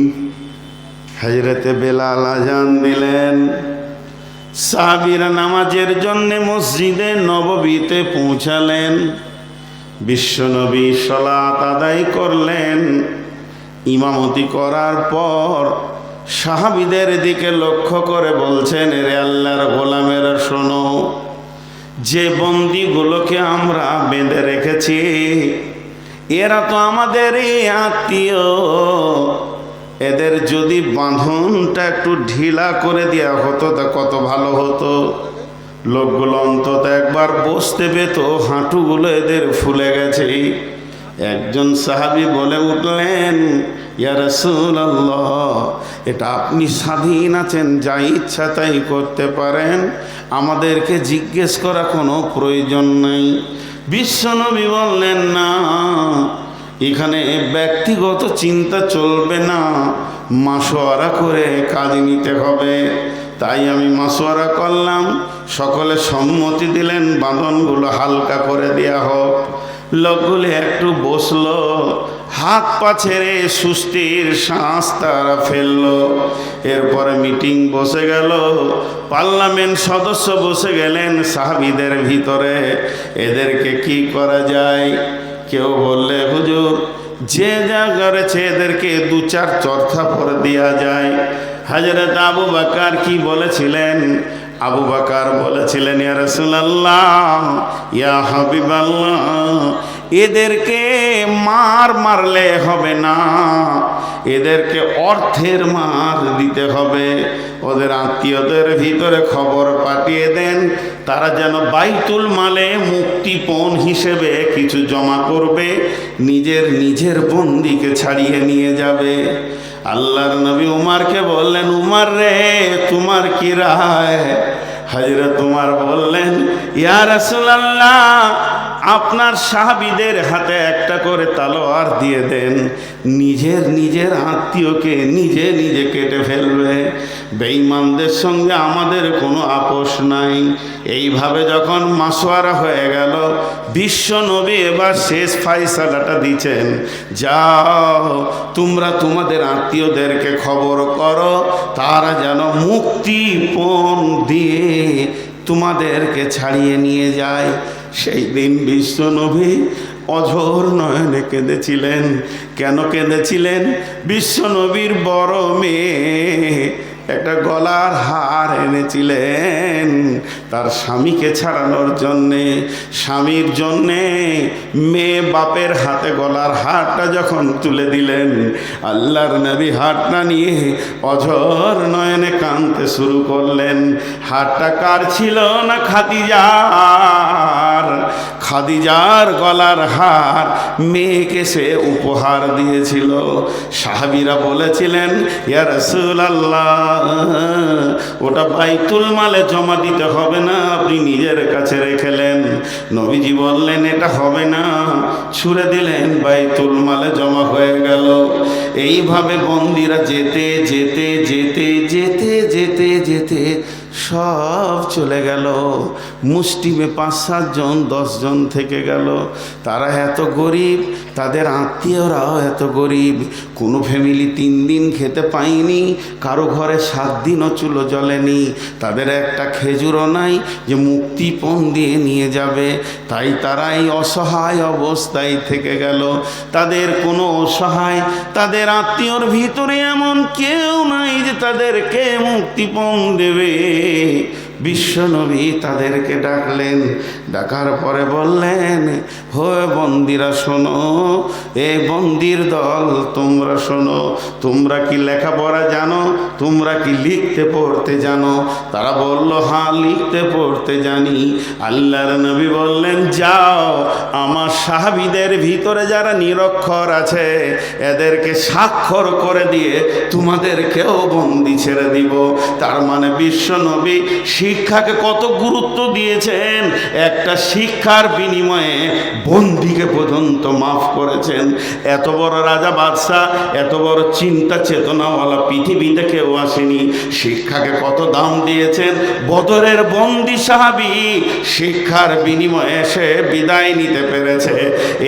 হযরতে বেলাল আজান দিলেন। সাহাবীরা নামাজের জন্য মসজিদে নববীতে পৌঁছালেন। বিশ্বনবী সালাত আদায় করলেন। ইমামতি করার পর সাহাবীদের দিকে লক্ষ্য করে বলছেন, রে আল্লাহর গোলামেরা শোনো, যে বন্দীগুলোকে আমরা বেঁধে রেখেছি এরা তো আমাদের আত্মীয়। এদের যদি বাঁধনটা একটু ঢিলা করে দেওয়া হতো তা কত ভালো হতো। লোকগুলো অন্তত একবার বসতে পেত, হাঁটুগুলো এদের ফুলে গেছে। একজন সাহাবী বলে উঠলেন, ইয়া রাসূলুল্লাহ, এটা আপনি স্বাধীন আছেন, যা ইচ্ছা তাই করতে পারেন, আমাদেরকে জিজ্ঞেস করা কোনো প্রয়োজন নাই। বিশ্বনবী বললেন, না, এখানে ব্যক্তিগত চিন্তা চলবে না, মাশওয়ারা করে কাজ নিতে হবে। তাই আমি মাশওয়ারা করলাম। সকলে সম্মতি দিলেন বাঁধনগুলো হালকা করে দেয়া হোক। লোকগুলো একটু বসলো, হাত পা ছেড়ে সুস্থির শ্বাস তারা ফেললো। এরপরে মিটিং বসে গেল, পার্লামেন্ট সদস্য বসে গেলেন সাহাবীদের ভিতরে। এদেরকে কি করা যায়? কেউ বললে, হুজুর, যে যা করেছে এদেরকে 2-4 চর্থা পরে দেওয়া যায়। হযরত আবু বকর কি বলেছিলেন? আবু বকর বলেছিলেন, ইয়া রাসূলুল্লাহ, ইয়া হাবিবাল্লাহ, এদেরকে মারলে হবে না, এদেরকে অর্থের মার দিতে হবে। ওদের আত্মীয়দের ভিতরে খবর পাঠিয়ে দেন, তারা যেন বাইতুল মালে মুক্তিপণ হিসেবে কিছু জমা করবে, নিজের বন্দীকে ছাড়িয়ে নিয়ে যাবে। আল্লাহর নবী উমারকে বললেন, উমার রে, তোমার কি রায়? হযরত উমার বললেন, ইয়া রাসূলুল্লাহ, আপনার সাহাবীদের হাতে একটা করে তলোয়ার দিয়ে দেন, নিজের আত্মীয়কে নিজে কেটে ফেলবে। বেঈমানদের সঙ্গে আমাদের কোনো আপোষ নাই। এইভাবে যখন মাশওয়ারা হয়ে গেল, বিশ্ব নবী এবার শেষ ফায়সালাটা দিচ্ছেন, যাও তোমরা তোমাদের আত্মীয়দেরকে খবর করো, তারা যেন মুক্তিপণ দিয়ে তোমাদেরকে ছাড়িয়ে নিয়ে যায়। সেই দিন বিশ্ব নবী অঝোর নয়নে কেঁদেছিলেন। কেন কেঁদেছিলেন? বিশ্ব নবীর বড় মেয়ে একটা গলার হার এনেছিলেন তার স্বামীকে ছাড়ানোর জন্যে। স্বামীর জন্যে মেয়ে বাপের হাতে গলার হারটা যখন তুলে দিলেন, আল্লাহর নবী হারটা নিয়ে অঝোর নয়নে কাঁদতে শুরু করলেন। হারটা কার ছিল? না খাদিজার। খাদিজার গলার হার মেয়েকে সে উপহার দিয়েছিল। সাহাবীরা বলেছিলেন, ইয়া রাসূলুল্লাহ, ওটা বাইতুল মালে জমা দিতে হবে না, আপনি নিজের কাছে রেখেলেন। নবীজি বললেন, এটা হবে না, ছুঁড়ে দিলেন, বাইতুল মালে জমা হয়ে গেল। এইভাবে বন্দিরা যেতে যেতে যেতে যেতে যেতে যেতে সব চলে গেল। মুষ্টিমে 5-7 জন 10 জন থেকে গেল। তারা এত গরিব, তাদের আত্মীয়রাও এত গরিব। কোনো ফ্যামিলি 3 দিন খেতে পায়নি, কারো ঘরে 7 দিনও চুলো জ্বলেনি। তাদের একটা খেজুরও নাই যে মুক্তিপণ দিয়ে নিয়ে যাবে। তাই তারা এই অসহায় অবস্থায় থেকে গেল। তাদের কোনো অসহায়, তাদের আত্মীয়র ভিতরে এমন কেউ নাই যে তাদেরকে মুক্তিপণ দেবে। বিশ্বনবী তাদেরকে ডাকলেন, ডাকার পরে বললেন, হে বন্দিরা শোনো, এ বন্দির দল তোমরা শোনো, তোমরা কি লেখাপড়া জানো? তোমরা কি লিখতে পড়তে জানো? তারা বলল, হ্যাঁ লিখতে পড়তে জানি। আল্লাহর নবী বললেন, যাও আমার সাহাবীদের ভিতরে যারা নিরক্ষর আছে এদেরকে স্বাক্ষর করে দিয়ে তোমাদেরকেও বন্দি ছেড়ে দিব। তার মানে বিশ্বনবী শিক্ষাকে কত গুরুত্ব দিয়েছেন, একটা শিক্ষার বিনিময়ে বন্দিকে পর্যন্ত মাফ করেছেন। এত বড় রাজা বাদশাহ, এত বড় চিন্তা চেতনাওয়ালা পৃথিবীতে কেউ আসেনি। শিক্ষাকে কত দাম দিয়েছেন। বদরের বন্দি সাহাবী শিক্ষার বিনিময়ে সে বিদায় নিতে পেরেছে।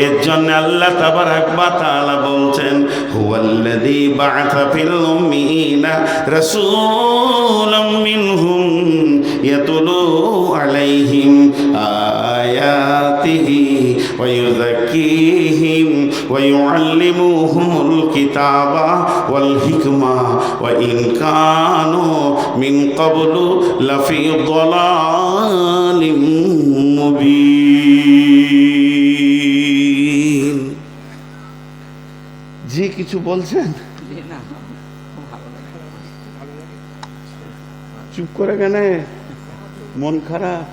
এর জন্য আল্লাহ তাবারাক ওয়া তাআলা বলছেন, হুয়াল্লাযী বা'আথা ফিল উম্মিয়িনা রাসূলাম মিনহুম ইয়াতুলু আলাইহিম আয়াতিহি ওয়া ইউযাক্কিহিম ওয়া ইউআল্লিমুহুমুল কিতাবা ওয়াল হিকমা ওয়া ইন কানু মিন ক্বাবলু লাফি যালালিম মুবিন। জি কিছু বলছেন? চুপ করে কেন? মন খারাপ?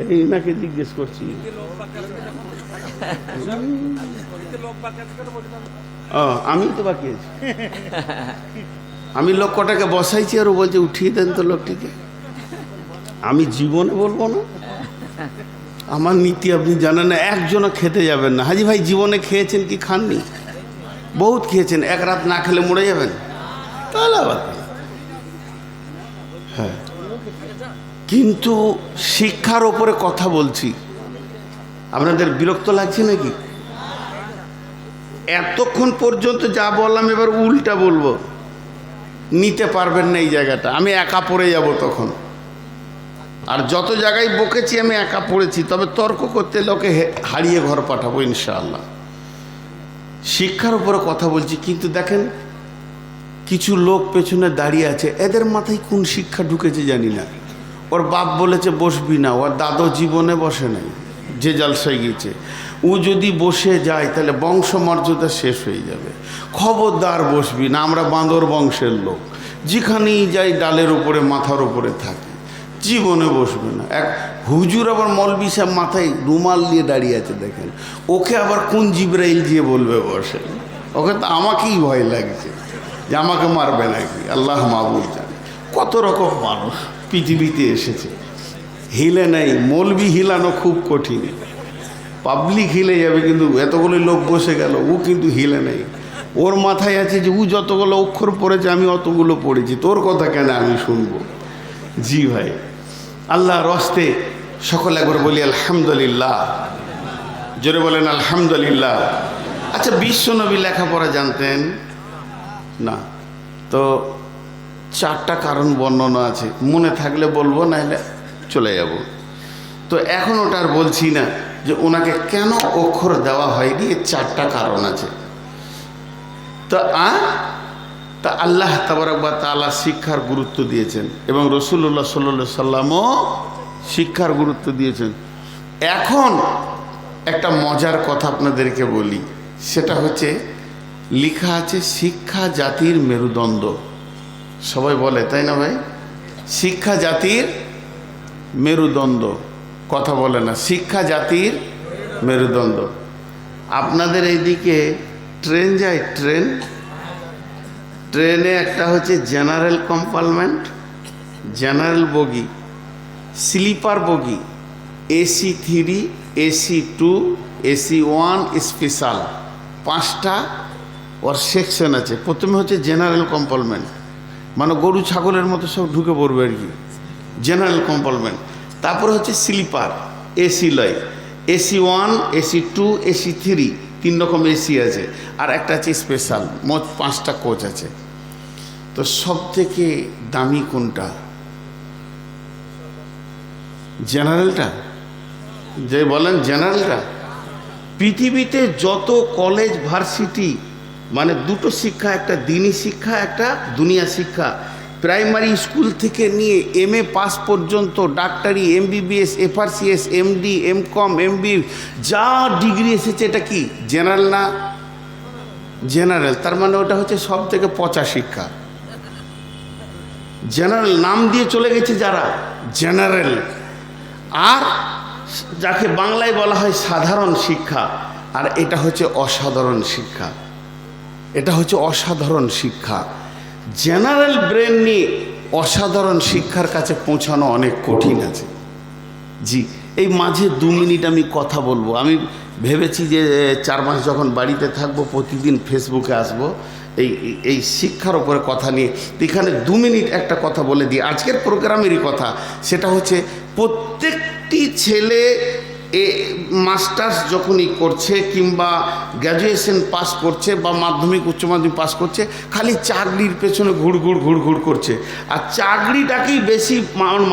এই নাকি জিজ্ঞেস করছি। আমি তো বাকি আছি। আমি লোক কটাকে বসাইছি আর ও বলছে উঠিয়ে দেন তো লোকটিকে। আমি জীবনে বলবো না। আমার নীতি আপনি জানেন না। একজনও খেতে যাবেন না। হাজি ভাই জীবনে খেয়েছেন কি খাননি? বহুত খেয়েছেন। এক রাত না খেলে মরে যাবেন? তাহলে আবার হ্যাঁ, কিন্তু শিক্ষার ওপরে কথা বলছি। আপনাদের বিরক্ত লাগছে নাকি? এতক্ষণ পর্যন্ত যা বললাম এবার উল্টা বলবো, নিতে পারবেন না এই জায়গাটা। আমি একা পড়ে যাব তখন। আর যত জায়গায় বকেছি আমি একা পড়েছি, তবে তর্ক করতে লোকে হারিয়ে ঘর পাঠাবো ইনশাআল্লাহ। শিক্ষার উপরে কথা বলছি, কিন্তু দেখেন কিছু লোক পেছনে দাঁড়িয়ে আছে, এদের মাথায় কোন শিক্ষা ঢুকেছে জানি না। ওর বাপ বলেছে বসবি না, ওর দাদু জীবনে বসে নাই, যে জালসায় গিয়েছে। ও যদি বসে যায় তাহলে বংশমর্যাদা শেষ হয়ে যাবে। খবরদার বসবি না, আমরা বাঁদর বংশের লোক, যেখানেই যাই ডালের উপরে মাথার উপরে থাকি, জীবনে বসবে না। এক হুজুর আবার মৌলবি সাহেব মাথায় রুমাল দিয়ে দাঁড়িয়ে আছে, দেখেন ওকে আবার কোন জিবরাইল দিয়ে বলবে বসে। ওকে তো আমাকেই ভয় লাগছে যে আমাকে মারবে নাকি। আল্লাহ মাহবুব জানে কত রকম মানুষ পৃথিবীতে এসেছে, হিলে নেই। মৌলবি হিলানো খুব কঠিন, পাবলিক হিলে যাবে, কিন্তু এতগুলো লোক বসে গেল, ও কিন্তু হিলে নেই। ওর মাথায় আছে যে ও যতগুলো অক্ষর পড়েছে আমি অতগুলো পড়েছি, তোর কথা কেন আমি শুনবো। জি ভাই, আল্লাহর হস্তে সকলে একবার বলি আলহামদুলিল্লাহ। জোরে বলেন আলহামদুলিল্লাহ। আচ্ছা, বিশ্বনবী লেখাপড়া জানতেন না? তো 4টা কারণ বর্ণনা আছে, মনে থাকলে বলবো, নাহলে চলে যাব। তো এখন ওটা আর বলছি না যে ওনাকে কেন অক্ষর দেওয়া হয়নি, 4টা কারণ আছে। তো তা আল্লাহ তাবারক ওয়া তাআলা শিক্ষার গুরুত্ব দিয়েছেন এবং রাসূলুল্লাহ সাল্লাল্লাহু আলাইহি সাল্লামও শিক্ষার গুরুত্ব দিয়েছেন। এখন একটা মজার কথা আপনাদেরকে বলি, সেটা হচ্ছে লেখা আছে শিক্ষা জাতির মেরুদণ্ড। সবাই বলে, তাই না ভাই? শিক্ষা জাতির মেরুদণ্ড। কথা বলে না। শিক্ষা জাতির মেরুদণ্ড। আপনাদের এইদিকে ট্রেন যায়, ট্রেনে একটা হচ্ছে জেনারেল কম্পার্টমেন্ট, জেনারেল বগি, স্লিপার বগি, AC3, AC2, AC1, স্পেশাল, 5টা ওর সেকশন আছে। প্রথমে হচ্ছে জেনারেল কম্পার্টমেন্ট, মানে গরু ছাগলের মতো সব ঢুকে পড়বে আর কি, জেনারেল কম্পার্টমেন্ট। তারপরে হচ্ছে স্লিপার, এসি লয়, AC1, AC2, AC3, 3 রকম এসি আছে, আর একটা আছে স্পেশাল। মোট 5টা কোচ আছে। তো সব থেকে দামি কোনটা? জেনারেলটা। যে বলেন জেনারেলটা। পৃথিবীতে যত কলেজ ভার্সিটি, মানে দুটো শিক্ষা, একটা দিনী শিক্ষা, একটা দুনিয়া শিক্ষা, প্রাইমারি স্কুল থেকে নিয়ে MA পাস পর্যন্ত, ডাক্তারি, MBBS, FRCS, MD, MCom, MB, যা ডিগ্রি এসেছে, এটা কি জেনারেল না? জেনারেল। তার মানে ওটা হচ্ছে সব থেকে পচা শিক্ষা। জেনারেল নাম দিয়ে চলে গেছে যারা, জেনারেল। আর যাকে বাংলায় বলা হয় সাধারণ শিক্ষা, আর এটা হচ্ছে অসাধারণ শিক্ষা। এটা হচ্ছে অসাধারণ শিক্ষা। জেনারেল ব্রেন নিয়ে অসাধারণ শিক্ষার কাছে পৌঁছানো অনেক কঠিন আছে। জি, এই মাঝে 2 মিনিট আমি কথা বলবো। আমি ভেবেছি যে 4 মাস যখন বাড়িতে থাকবো, প্রতিদিন ফেসবুকে আসবো এই শিক্ষার ওপরে কথা নিয়ে। এখানে 2 মিনিট একটা কথা বলে দিই, আজকের প্রোগ্রামেরই কথা। সেটা হচ্ছে প্রত্যেকটি ছেলে মাস্টার্স যখনই করছে, কিংবা গ্র্যাজুয়েশন পাস করছে, বা মাধ্যমিক উচ্চ মাধ্যমিক পাস করছে, খালি চাকরির পেছনে ঘুরঘুর করছে। আর চাকরিটাকেই বেশি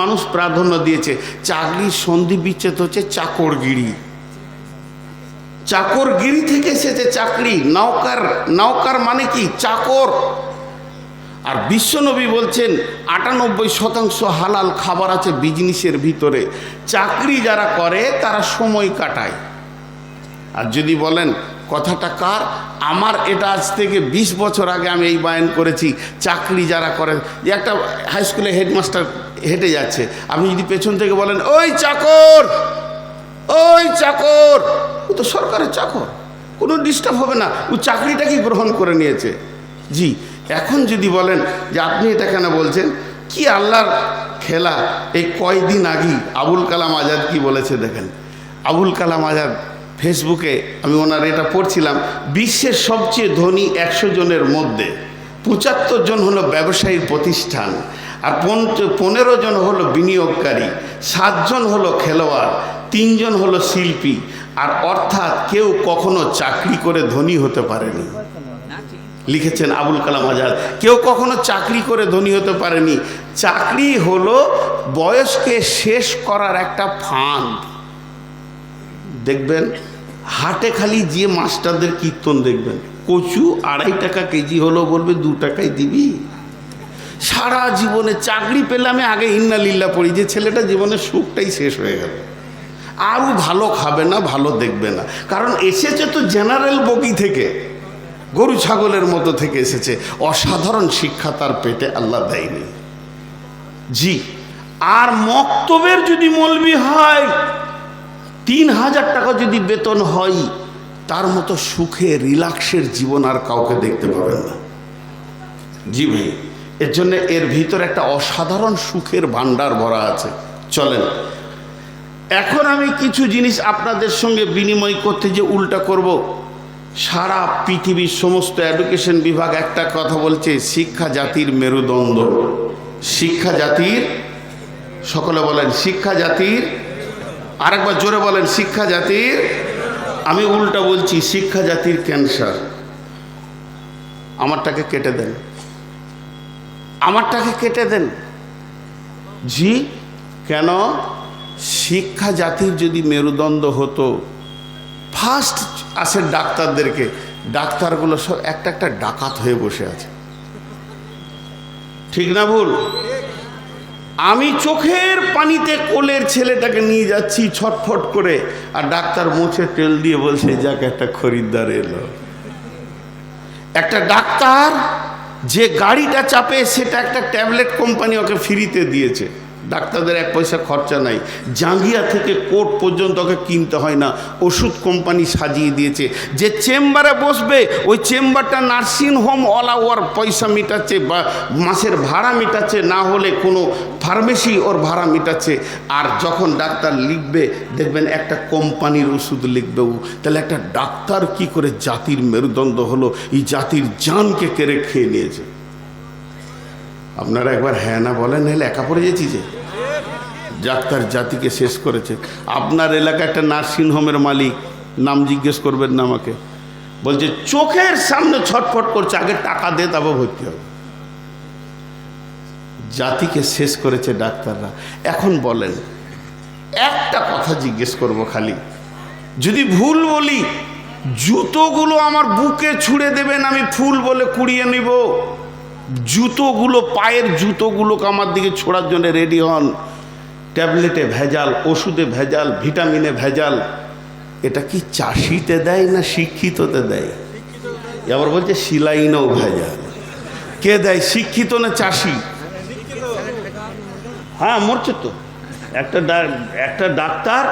মানুষ প্রাধান্য দিয়েছে। চাকরির সন্ধি বিচ্ছেদ হচ্ছে চাকরগিরি। চাকরগিরি থেকে এসেছে চাকরি। নওকার মানে কি? চাকর। আর বিশ্বনবী বলছেন 98% হালাল খাবার আছে বিজনেসের ভিতরে। চাকরি যারা করে তারা সময় কাটায়। আর যদি বলেন কথাটা কার, আমার এটা আজ থেকে 20 বছর আগে আমি এই বায়ান করেছি। চাকরি যারা করে, যে একটা হাই স্কুলে হেডমাস্টার হেঁটে যাচ্ছে, আপনি যদি পেছন থেকে বলেন ওই চাকর, ওই চাকর, ও তো সরকারের চাকর, কোনো ডিস্টার্ব হবে না, ও চাকরিটাকে গ্রহণ করে নিয়েছে। জি, এখন যদি বলেন যে আপনি এটা কেন বলছেন, কি আল্লাহর খেলা। এই কয়দিন আগেই আবুল কালাম আজাদ কি বলেছে দেখেন। আবুল কালাম আজাদ ফেসবুকে, আমি ওনার এটা পড়ছিলাম, বিশ্বের সবচেয়ে ধনী 100 জনের মধ্যে 75 জন হলো ব্যবসায়ী প্রতিষ্ঠান, আর 15 জন হলো বিনিয়োগকারী, 7 জন হলো খেলোয়াড়, 3 জন হলো শিল্পী। আর অর্থাৎ কেউ কখনো চাকরি করে ধনী হতে পারেনি। লিখেছেন আবুল কালাম আজাদ, কেউ কখনো চাকরি করে ধনী হতে পারেনি। চাকরি হলো বয়সকে শেষ করার একটা ফান্ড। দেখবেন হাটে খালি যে মাস্টারদের কীর্তন দেখবেন, কচু 2.5 টাকা কেজি হলো, বলবে 2 টাকায় দিবি। সারা জীবনে চাকরি পেলে আমি আগে ইন্না লিল্লাহ পড়ি, যে ছেলেটা জীবনের সুখটাই শেষ হয়ে গেল, আরও ভালো খাবে না, ভালো দেখবে না। কারণ এসেছে তো জেনারেল বগি থেকে, গরু ছাগলের মতো থেকে এসেছে। অসাধারণ শিক্ষা তার পেটে আল্লাহ দেয়নি। জি, আর মক্তবের যদি মৌলবি হয়, 3000 টাকা যদি বেতন হয়, তার মতো সুখে রিল্যাক্সের জীবন আর কাউকে দেখতে পাবেন না। জি ভাই, এর জন্য এর ভিতরে একটা অসাধারণ সুখের ভান্ডার ভরা আছে। চলেন এখন আমি কিছু জিনিস আপনাদের সঙ্গে বিনিময় করতে যে উল্টা করব। সারা পৃথিবীর সমস্ত এডুকেশন বিভাগ একটা কথা বলছে, শিক্ষা জাতির মেরুদণ্ড। শিক্ষা জাতির, সকলে বলেন শিক্ষা জাতির, আরেকবার জোরে বলেন শিক্ষা জাতির। আমি উল্টা বলছি, শিক্ষা জাতির ক্যান্সার। আমারটাকে কেটে দেন, আমারটাকে কেটে দেন। জি, কেন? শিক্ষা জাতির যদি মেরুদণ্ড হতো, ফার্স্ট আসে ডাক্তারদেরকে, ডাক্তারগুলো সব একটা ডাকাত হয়ে বসে আছে। ঠিক না ভুল? আমি চোখের পানিতে কোলের ছেলেটাকে নিয়ে যাচ্ছি ছটফট করে, আর ডাক্তার মুছে তেল দিয়ে বলছে যাক একটা খরিদ্দার এলো। একটা ডাক্তার যে গাড়িটা চাপে, সেটা একটা ট্যাবলেট কোম্পানি ওকে ফ্রিতে দিয়েছে। ডাক্তারদের 1 পয়সা খরচা নাই, জাঙ্গিয়া থেকে কোর্ট পর্যন্ত ওকে কিনতে হয় না, ওষুধ কোম্পানি সাজিয়ে দিয়েছে। যে চেম্বারে বসবে ওই চেম্বারটা নার্সিংহোম ওলা ওর পয়সা মেটাচ্ছে বা মাসের ভাড়া মেটাচ্ছে, না হলে কোনো ফার্মেসি ওর ভাড়া মেটাচ্ছে। আর যখন ডাক্তার লিখবে দেখবেন একটা কোম্পানির ওষুধ লিখবে ও, তাহলে একটা ডাক্তার কি করে জাতির মেরুদণ্ড হলো, এই জাতির জানকে কেড়ে খেয়ে নিয়েছে। আপনারা একবার হ্যাঁ না বলেন, নাহলে একা পড়ে গেছি যে ডাক্তার জাতিকে শেষ করেছে। আপনার এলাকায় একটা নার্সিংহোমের মালিক, নাম জিজ্ঞেস করবেন না আমাকে, বলছে চোখের সামনে ছটফট করছে, আগে টাকা দে তারপর ভর্তি হবে। জাতিকে শেষ করেছে ডাক্তাররা। এখন বলেন, একটা কথা জিজ্ঞেস করব খালি, যদি ভুল বলি জুতোগুলো আমার বুকে ছুঁড়ে দেবেন, আমি ফুল বলে কুড়িয়ে নিব। জুতোগুলো, পায়ের জুতোগুলোকে আমার দিকে ছোড়ার জন্য রেডি হন। ট্যাবলেটে ভেজাল, ওষুধে ভেজাল, ভিটামিনে ভেজাল। এটা কি চাষিতে দেয় না শিক্ষিততে দেয়? আবার বলছে সিলাইনেও ভেজাল। কে দেয়, শিক্ষিত না চাষি? হ্যাঁ, মরছে তো। একটা ডাক্তার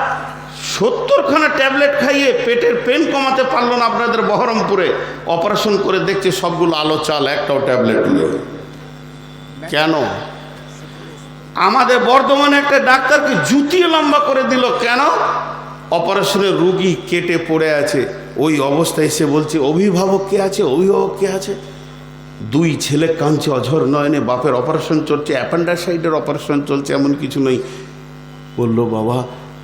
70খানা ট্যাবলেট খাইয়ে পেটের পেন কমাতে পারলো না আপনাদের বহরমপুরে। অপারেশন করে দেখছে সবগুলো আলো চাল, একটাও ট্যাবলেট নেই। কেন? আমাদের বর্ধমানে একটা ডাক্তারকে জুতিয়ে লম্বা করে দিল। কেন? অপারেশনের রুগী কেটে পড়ে আছে, ওই অবস্থায় এসে বলছে অভিভাবক কে আছে, অভিভাবক কে আছে? 2 ছেলে কাঁদছে অঝর নয়নে, বাপের অপারেশন চলছে, অ্যাপেন্ডিসাইটের অপারেশন চলছে, এমন কিছু নেই। বললো বাবা,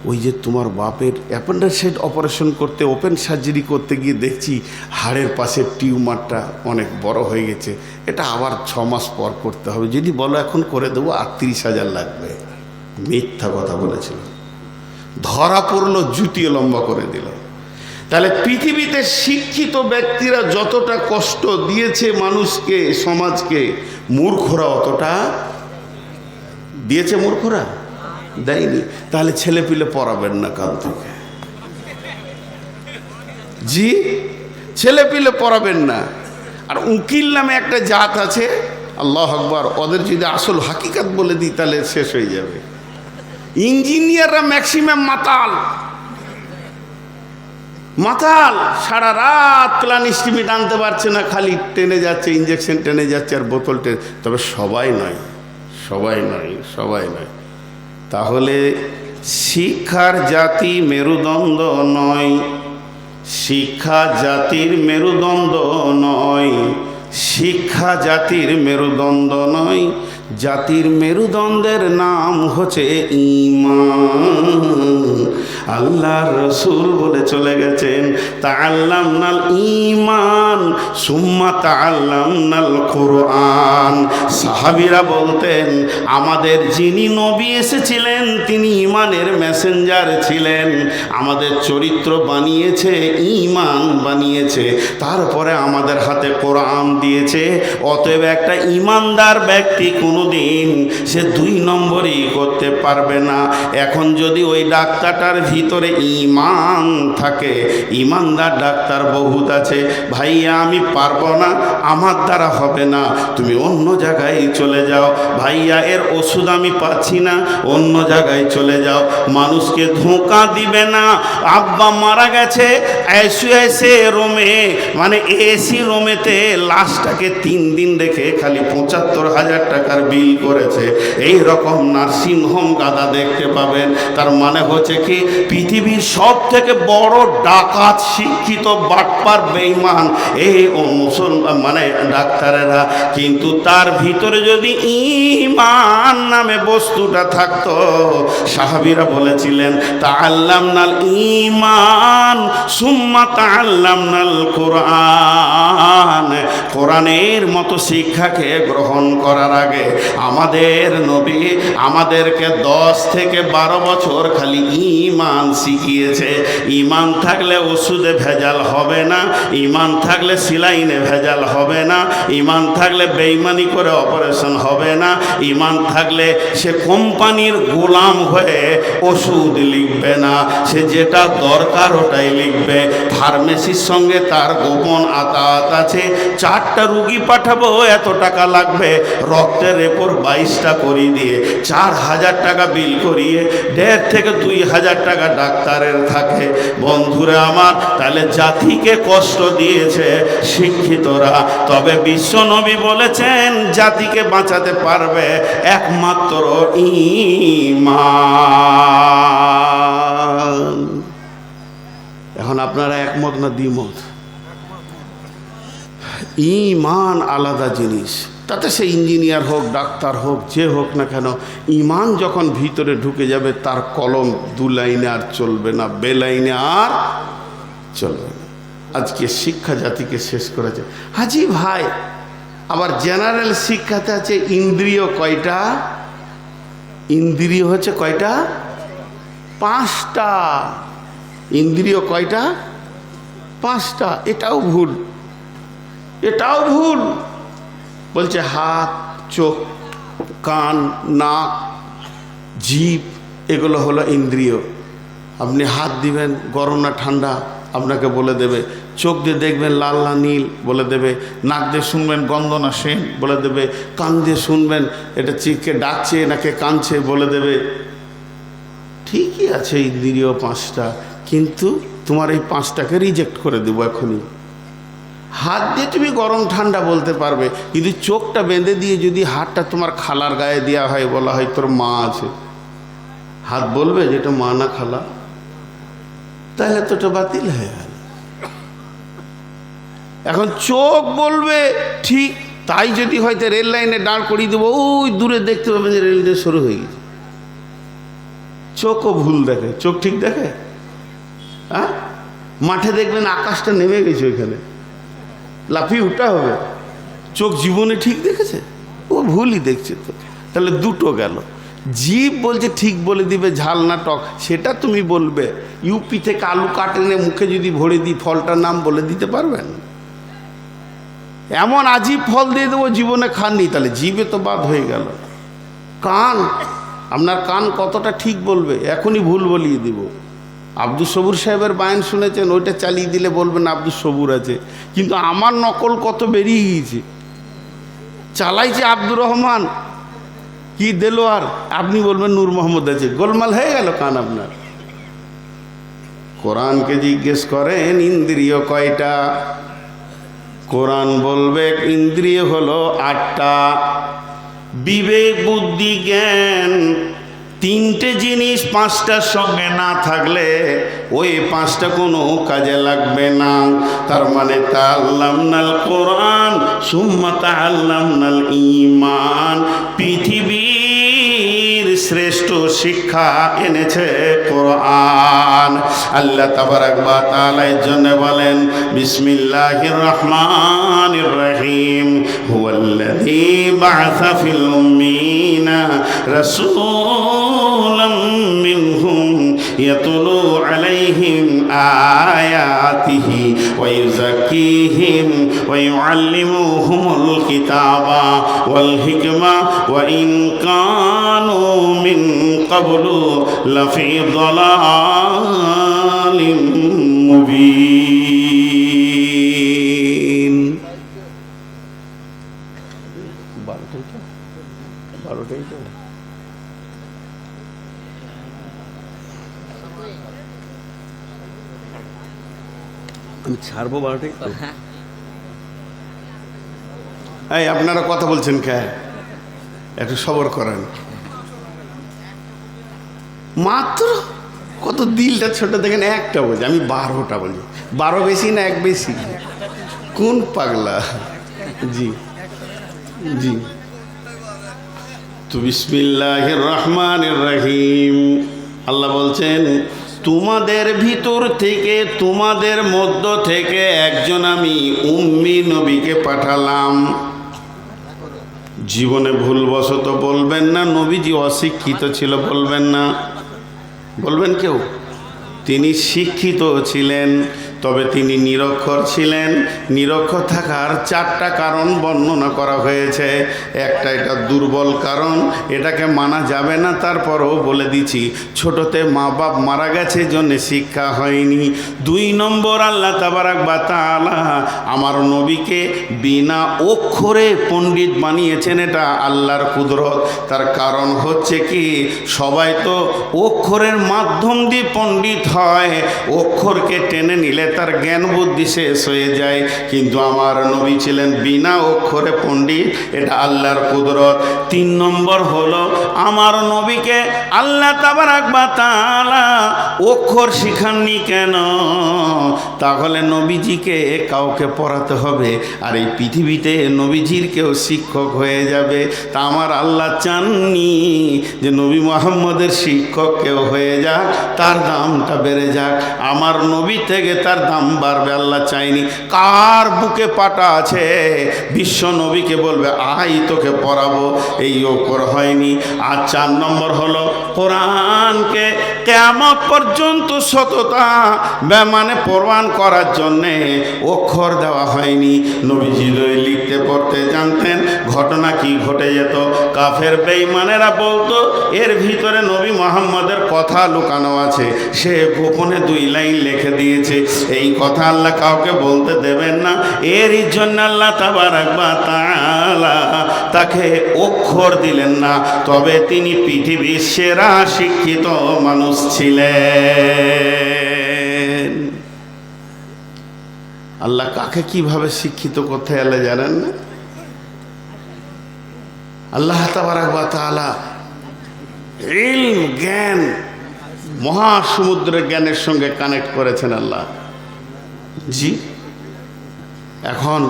ওই যে তোমার বাপের অ্যাপেন্ডিসাইট অপারেশন করতে, ওপেন সার্জারি করতে গিয়ে দেখছি হাড়ের পাশের টিউমারটা অনেক বড় হয়ে গেছে, এটা আবার 6 মাস পর করতে হবে। যদি বলো এখন করে দেবো, 38,000 লাগবে। মিথ্যা কথা বলেছিল, ধরা পড়লো, জুতিয়ে লম্বা করে দিল। তাহলে পৃথিবীতে শিক্ষিত ব্যক্তিরা যতটা কষ্ট দিয়েছে মানুষকে, সমাজকে, মূর্খরা অতটা দিয়েছে? মূর্খরা দেয়নি। তাহলে ছেলে পিলে পড়াবেন না কাল থেকে, জি, ছেলে পিলে পড়াবেন না। আর উকিল নামে একটা জাত আছে, আল্লাহ আকবার, ওদের যদি আসল হাকিকাত বলে দিই তাহলে শেষ হয়ে যাবে। ইঞ্জিনিয়াররা ম্যাক্সিমাম মাতাল, মাতাল, সারা রাত প্ল্যান এস্টিমেট আনতে পারছে না, খালি টেনে যাচ্ছে, ইঞ্জেকশন টেনে যাচ্ছে আর বোতল টেনে। তবে সবাই নয়, সবাই নয়, সবাই নয়। তাহলে শিক্ষার জাতি মেরুদণ্ড নয়, শিক্ষা জাতির মেরুদণ্ড নয়, শিক্ষা জাতির মেরুদণ্ড নয়। জাতির মেরুদণ্ডের নাম হচ্ছে ঈমান। আল্লাহর রাসূল বলে চলে গেছেন, তাআল্লামনাল ঈমান সুম্মা তাআল্লামনাল কুরআন। সাহাবীরা বলতেন, আমাদের যিনি নবী এসেছিলেন তিনি ঈমানের মেসেঞ্জার ছিলেন, আমাদের চরিত্র বানিয়েছে, ঈমান বানিয়েছে, তারপরে আমাদের হাতে কোরআন দিয়েছে। অতএব একটা ঈমানদার ব্যক্তি কোনোদিন সে 2 নম্বরই করতে পারবে না। এখন যদি ওই ডাক্তারটার ভিতরে ঈমান থাকে, ঈমানদার ডাক্তার বহুত আছে, ভাইয়া আমি পারবো না, আমার দ্বারা হবে না, তুমি অন্য জায়গায় চলে যাও, ভাইয়া এর ওষুধ আমি পাচ্ছি না, অন্য জায়গায় চলে যাও। মানুষকে ধোঁকা দিবে না। আব্বা মারা গেছে এসে রোমে, মানে এসি রোমেতে লাশটাকে 3 দিন রেখে খালি 75,000 টাকার বিল করেছে। এই রকম নার্সিংহোম গাদা দেখতে পাবেন। তার মানে হচ্ছে কি, পৃথিবীর সব থেকে বড় ডাকাত, শিক্ষিত, বাটপার, বেঈমান এই মুসলমান মানে ডাক্তারেরা। কিন্তু তার ভিতরে যদি ঈমান নামে বস্তুটা থাকতো, সাহাবীরা বলেছিলেন তাআল্লামনাল ঈমান সুম্মা তাআল্লামনাল কুরআন। কোরআনের মতো শিক্ষাকে গ্রহণ করার আগে আমাদের নবী আমাদেরকে 10 থেকে 12 বছর খালি ঈমান শিখিয়েছে। ঈমান থাকলে ওষুধে ভেজাল হবে না, ঈমান থাকলে সিলাইনে ভেজাল হবে না, ঈমান থাকলে বেঈমানি করে অপারেশন হবে না, ঈমান থাকলে সে কোম্পানির গোলাম হয়ে ওষুধ লিখবে না, সে যেটা দরকার ওটাই লিখবে। ফার্মেসির সঙ্গে তার গোপন আতাত আছে, 4টা রুগী পাঠাবো, এত টাকা লাগবে, রক্তের উপর 22টা করিয়ে দিয়ে 4000 টাকা বিল করিয়ে 1.5 থেকে 2000 টাকা ডাক্তারের থাকে। বন্ধুরা আমার, তাহলে জাতিকে কষ্ট দিয়েছে শিক্ষিতরা। তবে বিশ্বনবী বলেছেন জাতিকে বাঁচাতে পারবে একমাত্র ঈমান। এখন আপনারা একমত না দ্বিমত? ঈমান আলাদা জিনিস। তাতে সে ইঞ্জিনিয়ার হোক, ডাক্তার হোক, যে হোক না কেন, ঈমান যখন ভিতরে ঢুকে যাবে তার কলম 2 লাইনে আর চলবে না, বেলাইনে আর চলবে না। আজকে শিক্ষা জাতিকে শেষ করেছে। হাজি ভাই, আবার জেনারেল শিক্ষাতে আছে ইন্দ্রিয় কয়টা? ইন্দ্রিয় হচ্ছে কয়টা? 5টা। ইন্দ্রিয় কয়টা? 5টা। এটাও ভুল, এটাও ভুল। বলছে হাত, চোখ, কান, নাক, জিভ, এগুলো হলো ইন্দ্রিয়। আপনি হাত দিবেন গরম না ঠান্ডা আপনাকে বলে দেবে, চোখ দিয়ে দেখবেন লাল না নীল বলে দেবে, নাক দিয়ে শুনবেন গন্ধ না সেন বলে দেবে, কান দিয়ে শুনবেন এটা চিকে ডাকছে নাকি কাঁদছে বলে দেবে। ঠিকই আছে ইন্দ্রিয় 5টা, কিন্তু তোমার এই 5টাকে রিজেক্ট করে দেবো এখনই। হাত দিয়ে তুমি গরম ঠান্ডা বলতে পারবে, কিন্তু চোখটা বেঁধে দিয়ে যদি হাতটা তোমার খালার গায়ে দেওয়া হয়, বলা হয় তোর মা আছে, হাত বলবে যে এটা মা না খালা? তাহলে তো এটা বাতিল হয়ে গেল। এখন চোখ বলবে ঠিক, তাই যদি হয়তো রেল লাইনে দাঁড় করিয়ে দেবো, ওই দূরে দেখতে পাবে যে রেলটা শুরু হয়ে গেছে। চোখও ভুল দেখে, চোখ ঠিক দেখে? হ্যাঁ, মাঠে দেখবেন আকাশটা নেমে গেছে, ওইখানে লাফিয়ে উঠা হবে। চোখ জীবনে ঠিক দেখেছে? ও ভুলই দেখছে। তো তাহলে 2টো গেল। জিভ বলছে ঠিক বলে দিবে ঝাল না টক, সেটা তুমি বলবে। ইউপি থেকে আলু কাটেনে মুখে যদি ভরে দিই ফলটার নাম বলে দিতে পারবেন? এমন আজীব ফল দিয়ে দেবো জীবনে খাননি, তাহলে জিভে তো বাদ হয়ে গেল। কান, আপনার কান কতটা ঠিক বলবে? এখনই ভুল বলিয়ে দিব। আব্দুল সবুর সাহেবের বায়ান শুনেছেন, ওইটা চালিয়ে দিলে বলবেন আব্দুল সবুর আছে, কিন্তু আমার নকল কত বেরিয়ে গিয়েছে। চালাইছে আব্দুর রহমান কি দেলোয়ার, আপনি বলবেন নূর মোহাম্মদ আছে। গোলমাল হয়ে গেল কান আপনার। কোরআনকে জিজ্ঞেস করেন ইন্দ্রিয় কয়টা? কোরআন বলবে ইন্দ্রিয় হলো 8টা। বিবেক, বুদ্ধি, জ্ঞান, 3টে জিনিস 5টার সঙ্গে না থাকলে ওই 5টা কোনো কাজে লাগবে না। তার মানে তাআল্লামনাল কোরআন সুম্মা তাআল্লামনাল ঈমান। পৃথিবীর শ্রেষ্ঠ শিক্ষা এনেছে কোরআন। আল্লাহ তাবারাক ওয়া তাআলা এর জন্য বলেন বিসমিল্লাহির রহমানির রহিম, হুয়াল্লাযী বা'আসা ফিল উম্মিয়িনা রাসূলাম মিনহুম ইয়াতলু আলাইহিম আয়াতিহি ওয়া ইউযাক্কিহিম ওয়া ইউআল্লিমুহুমুল কিতাবা ওয়াল হিকমা ওয়া ইন কানু মিন ক্বাবলু লাফি যালালিম মুবিন। 12টাই তো আমি ছাড়বো 12টাই। এই আপনারা কথা বলছেন কে? একটু সবর করেন। মাত্র কত দিলটা ছোট দেখেন, 1টা বলছে, আমি 12টা বলি। 12 বেশি না 1 বেশি? কোন পাগলা? জি জি। তো বিসমিল্লাহির রহমানির রহিম। আল্লাহ বলছেন তোমাদের ভিতর থেকে, তোমাদের মধ্য থেকে একজন আমি উম্মি নবীকে পাঠালাম। জীবনে ভুলবশত বলবেন না নবীজি অশিক্ষিত ছিল, বলবেন না, বলবেন কেউ? তিনি শিক্ষিত ছিলেন। তবে তিনি নিরক্ষর ছিলেন। নিরক্ষর থাকার 4টা কারণ বর্ণনা করা হয়েছে। একটা এটা দুর্বল কারণ, এটাকে মানা যাবে না, তারপরও বলে দিচ্ছি, ছোটতে মা বাপ মারা গেছে, জন্য শিক্ষা হয়নি। 2 নম্বর, আল্লাহ তাবারাক ওয়া তাআলা আমার নবীকে বিনা অক্ষরে পণ্ডিত বানিয়েছেন, এটা আল্লাহর কুদরত। তার কারণ হচ্ছে কি, সবাই তো অক্ষরের মাধ্যম দিয়ে পণ্ডিত হয়, অক্ষরকে টেনে নিলে তার জ্ঞান বুদ্ধি শেষ হয়ে যায়, কিন্তু আমার নবী ছিলেন বিনা অক্ষরে পণ্ডিত, এটা আল্লাহর কুদরত। 3 নম্বর হলো, আমার নবীকে আল্লাহ তাবারাক ওয়া তাআলা অক্ষর শিখাননি কেন? তাহলে নবীজিকে কাউকে পড়াতে হবে, আর এই পৃথিবীতে নবীজির কেউ শিক্ষক হয়ে যাবে। তা আমার আল্লাহ চাননি যে নবী মুহাম্মদের শিক্ষক কেউ হয়ে যাক, তার দামটা বেড়ে যাক। আমার নবী থেকে তার দাম বাড়বে আল্লাহ চাইনি। কার বুকে পাটা আছে বিশ্ব নবীকে বলবে আই তোকে পড়াবো, এই অক্ষর হয়নি। আর 4 নম্বর হলো, কোরআনকে কিয়ামত পর্যন্ত সততা মানে প্রমাণ করার জন্যে অক্ষর দেওয়া হয়নি। নবীজি লিখতে পড়তে জানতেন, ঘটনা কি ঘটে যেত, কাফের বেঈমানেরা বলতো এর ভিতরে নবী মুহাম্মদের কথা লুকানো আছে, সে গোপনে 2 লাইন লিখে দিয়েছে, এই কথা আল্লাহ কাউকে বলতে দেবেন না। এরই জন্য আল্লাহ তাবারাক ওয়া তাআলা তাকে অক্ষর দিলেন না, তবে তিনি পৃথিবীর সেরা শিক্ষিত মানুষ ছিলেন। আল্লাহ কাকে কিভাবে শিক্ষিত করতে এলে জানেন না? আল্লাহ তাবারাক ওয়া তাআলা ইলম, জ্ঞান, মহাসমুদ্রের জ্ঞানের সঙ্গে কানেক্ট করেছেন আল্লাহ। জি, এখন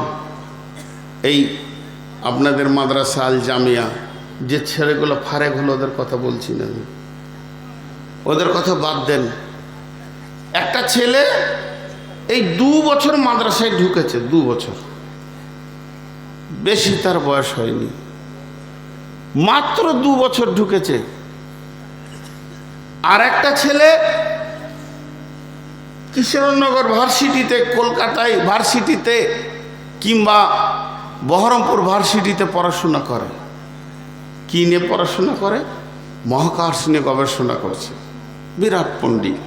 এই আপনাদের মাদ্রাসা আল জামিয়া যে ছেলেগুলো ফারেক হলো, ওদের কথা বলছি না, ওদের কথা বাদ দেন। একটা ছেলে এই 2 বছর মাদ্রাসায় ঢুকেছে, 2 বছর, বেশি তার বয়স হয়নি, মাত্র 2 বছর ঢুকেছে। আর একটা ছেলে কিশোরনগর ভার্সিটিতে, কলকাতায় ভার্সিটিতে কিংবা বহরমপুর ভার্সিটিতে পড়াশোনা করে। কি নিয়ে পড়াশোনা করে? মহাকাশ নিয়ে গবেষণা করছে, বিরাট পণ্ডিত,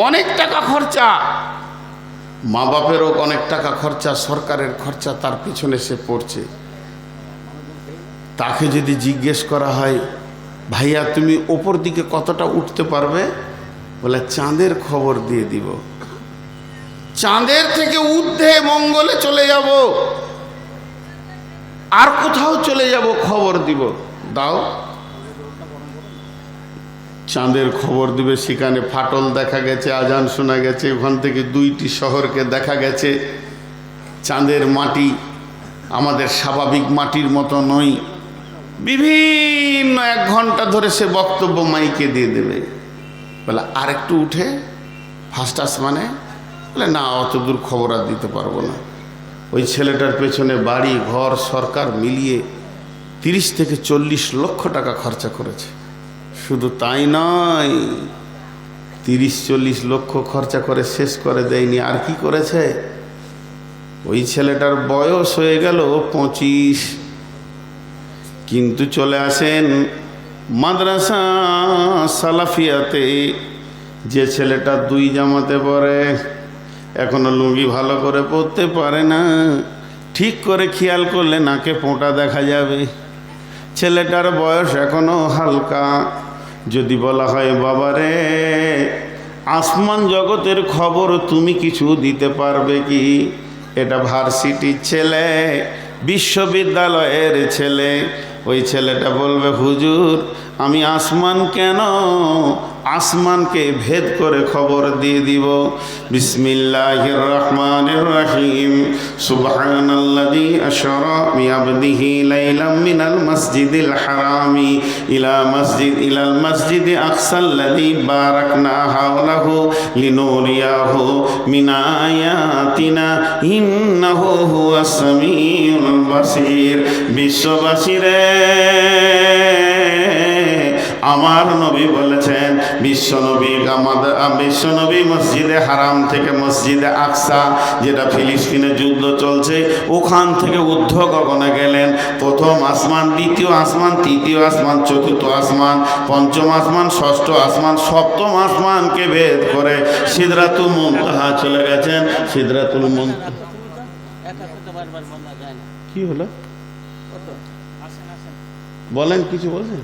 অনেক টাকা খরচা, মা বাপেরও অনেক টাকা খরচা, সরকারের খরচা, তার পিছনে সে পড়ছে। তাকে যদি জিজ্ঞেস করা হয়, ভাইয়া তুমি ওপর দিকে কতটা উঠতে পারবে? বলে চাঁদের খবর দিয়ে দিব, চাঁদের থেকে ঊর্ধ্বে মঙ্গলে চলে যাব, আর কোথাও চলে যাব, খবর দিব। দাও, চাঁদের খবর দিবে, সেখানে ফাটল দেখা গেছে, আজান শোনা গেছে, ওখান থেকে 2টি শহরকে দেখা গেছে। চাঁদের মাটি আমাদের স্বাভাবিক মাটির মতো নয়। বিভিন্ন 1 ঘন্টা ধরে সে বক্তব্য মাইকে দিয়ে দেবে। বলে আর একটু উঠে ফার্স্ট আসমানে? বলে না, অত দূর খবর আর দিতে পারবো না। ওই ছেলেটার পেছনে বাড়ি ঘর সরকার মিলিয়ে 30 থেকে 40 লক্ষ টাকা খরচা করেছে। শুধু তাই নয়, 30-40 লক্ষ খরচা করে শেষ করে দেয়নি, আর কি করেছে? ওই ছেলেটার বয়স হয়ে গেল 25, কিন্তু চলে আসেন মাদ্রাসা সালাফিয়াতে। যে ছেলেটা 2 জামাতে পড়ে, এখনো লুঙ্গি ভালো করে পরতে পারে না, ঠিক করে খেয়াল করলে নাকে পোঁটা দেখা যাবে। ছেলেটার বয়স এখনো হালকা। যদি বলা হয় বাবারে আসমান জগতের খবর তুমি কিছু দিতে পারবে কি? এটা ভার্সিটির ছেলে, বিশ্ববিদ্যালয়ের ছেলে। ওই ছেলেটা বলবে হুজুর আমি আসমান কেন, আসমানকে ভেদ করে খবর দিয়ে দিব। বিসমিল্লাহির রহমানির রহিম। সুবহানাল্লাযী আশরা বিআবদিহি লাইলাম মিনাল মাসজিদিল হারামি ইলাল মাসজিদি আকসাল্লাযী বারাকনা হাওলাহু লিনুরিয়াহু মিন আয়াতিনা ইন্নাহু হুয়াস সামিউল বাসীর। বিশ্ববাসীরে, আমার নবী বলেছেন বিশ্বনবী মসজিদে হারাম থেকে মসজিদে আকসা, যেটা ফিলিস্তিনে যুদ্ধ চলছে, ওখান থেকে ঊর্ধ্ব গগনে গেলেন। প্রথম আসমান, দ্বিতীয় আসমান, তৃতীয় আসমান, চতুর্থ আসমান, পঞ্চম আসমান, ষষ্ঠ আসমান, সপ্তম আসমানকে ভেদ করে সিদরাতুল মুনতাহা চলে গেছেন। সিদরাতুল মুনতাহা কি হলো বলেন, কিছু বলছেন?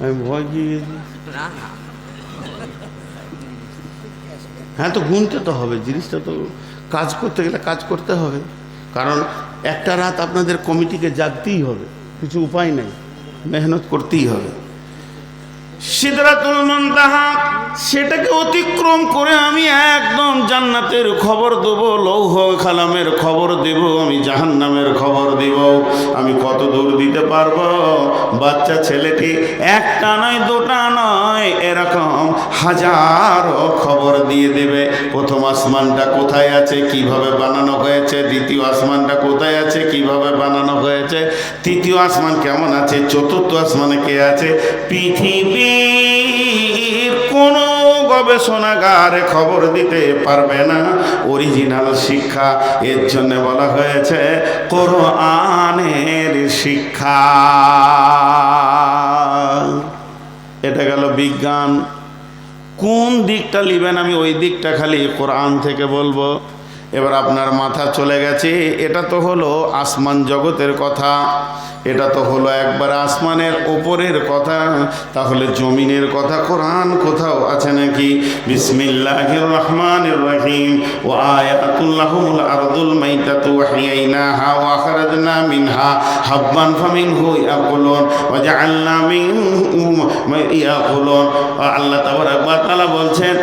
আমি ভয় গিয়েছি। হ্যাঁ, তো গুনতে তো হবে, জিনিসটা তো কাজ করতে গেলে কাজ করতে হবে, কারণ একটা রাত আপনাদের কমিটিকে জাগতেই হবে, কিছু উপায় নেই, মেহনত করতেই হবে। সিদরাতুল মুনতাহা, সেটাকে অতিক্রম করে আমি একদম জান্নাতের খবর দেব, লৌহ কালামের খবর দেব, আমি জাহান্নামের খবর দেব। আমি কত দূর দিতে পারবো? বাচ্চা ছেলেটি একটা নয়, দুটা নয়, এরকম হাজারো খবর দিয়ে দেবে। প্রথম আসমানটা কোথায় আছে, কিভাবে বানানো হয়েছে, দ্বিতীয় আসমানটা কোথায় আছে, কিভাবে বানানো হয়েছে, তৃতীয় আসমান কেমন আছে, চতুর্থ আসমানে কে আছে। পৃথিবীর কোনো গবেষণাগারে খবর দিতে পারবে না অরিজিনাল শিক্ষা। এর জন্য বলা হয়েছে কোরআনের শিক্ষা। এটা গেল বিজ্ঞান। কোন দিকটা নেবেন, আমি ওই দিকটা খালি কোরআন থেকে বলবো। এবার আপনার মাথা চলে গেছে, এটা তো হলো আসমান জগতের কথা, এটা তো হলো একবার আসমানের ওপরের কথা, তাহলে জমিনের কথা কোরআন কোথাও আছে নাকি? বিসমিল্লাহির রহমানির রহিম। ওয়া আয়াতুল লাহুমুল আরদুল মাইতাতু ওয়া হিয়াইনাহা ওয়া আখরাজনা মিনহা হাববান ফামিনহু ইয়াকুলুন ওয়া জাআলনা মিনহু ইয়াকুলুন। আল্লাহ তাবারাক ওয়া তাআলা বলছেন,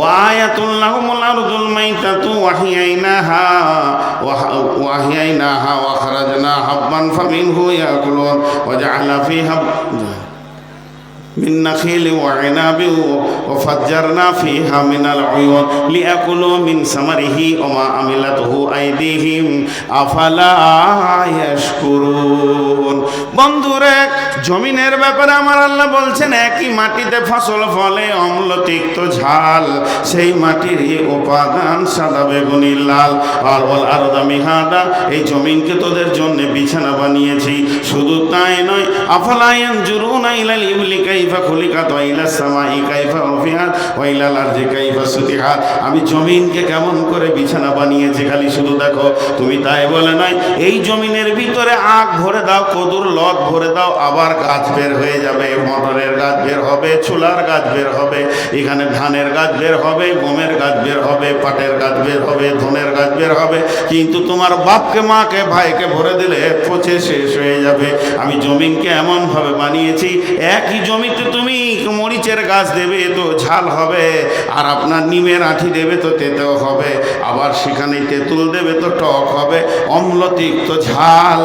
وآية لهم الأرض الميتة وأحييناها وأخرجنا حبا فمنه يأكلون وجعل فيها من نخيل وعنب وفجرنا فيها من العيون ليأكلوا من ثمره وما عملته أيديهم أفلا يشكرون। বন্ধুরে, জমিনের ব্যাপারে আমার আল্লাহ বলছেন, একই মাটিতে ফসল ফলে, অম্ল, তিক্ত, ঝাল, সেই মাটির উপাদান সাদা, বেগুনি, লাল। আর ওয়াল আরদা মিহাদা, এই জমিনকে তোদের জন্য বিছানা বানিয়েছি। শুধু তাই নয়, আফালা ইয়ানজুরুনা ইলাল ইবলি কাইফা খুলিকাত ওয়া ইলাস সামাই কাইফা রুফিআত ওয়া ইলাল আরদি কাইফা সুতিহাত। আমি জমিনকে কেমন করে বিছানা বানিয়েছি খালি শুধু দেখো। তুমি তাই বলে নয়, এই জমিনের ভিতরে আখ ভরে দাও, কদুর লত ভরে দাও, আবার গাছ বের হয়ে যাবে, মটরের গাছ বের হবে, ছোলার গাছ বের হবে, এখানে ধানের গাছ বের হবে, গমের গাছ বের হবে, পাটের গাছ বের হবে, ধনের গাছ বের হবে। কিন্তু তোমার বাপকে, মাকে, ভাইকে ভরে দিলে পচে শেষ হয়ে যাবে। আমি জমিনকে এমনভাবে বানিয়েছি, একই জমিতে তুমি মরিচের গাছ দেবে তো ঝাল হবে, আর আপনার নিমের আঁঠি দেবে তো তেতেও হবে, আবার সেখানে তেঁতুল দেবে তো টক হবে, অম্ল, তিক্ত, ঝাল।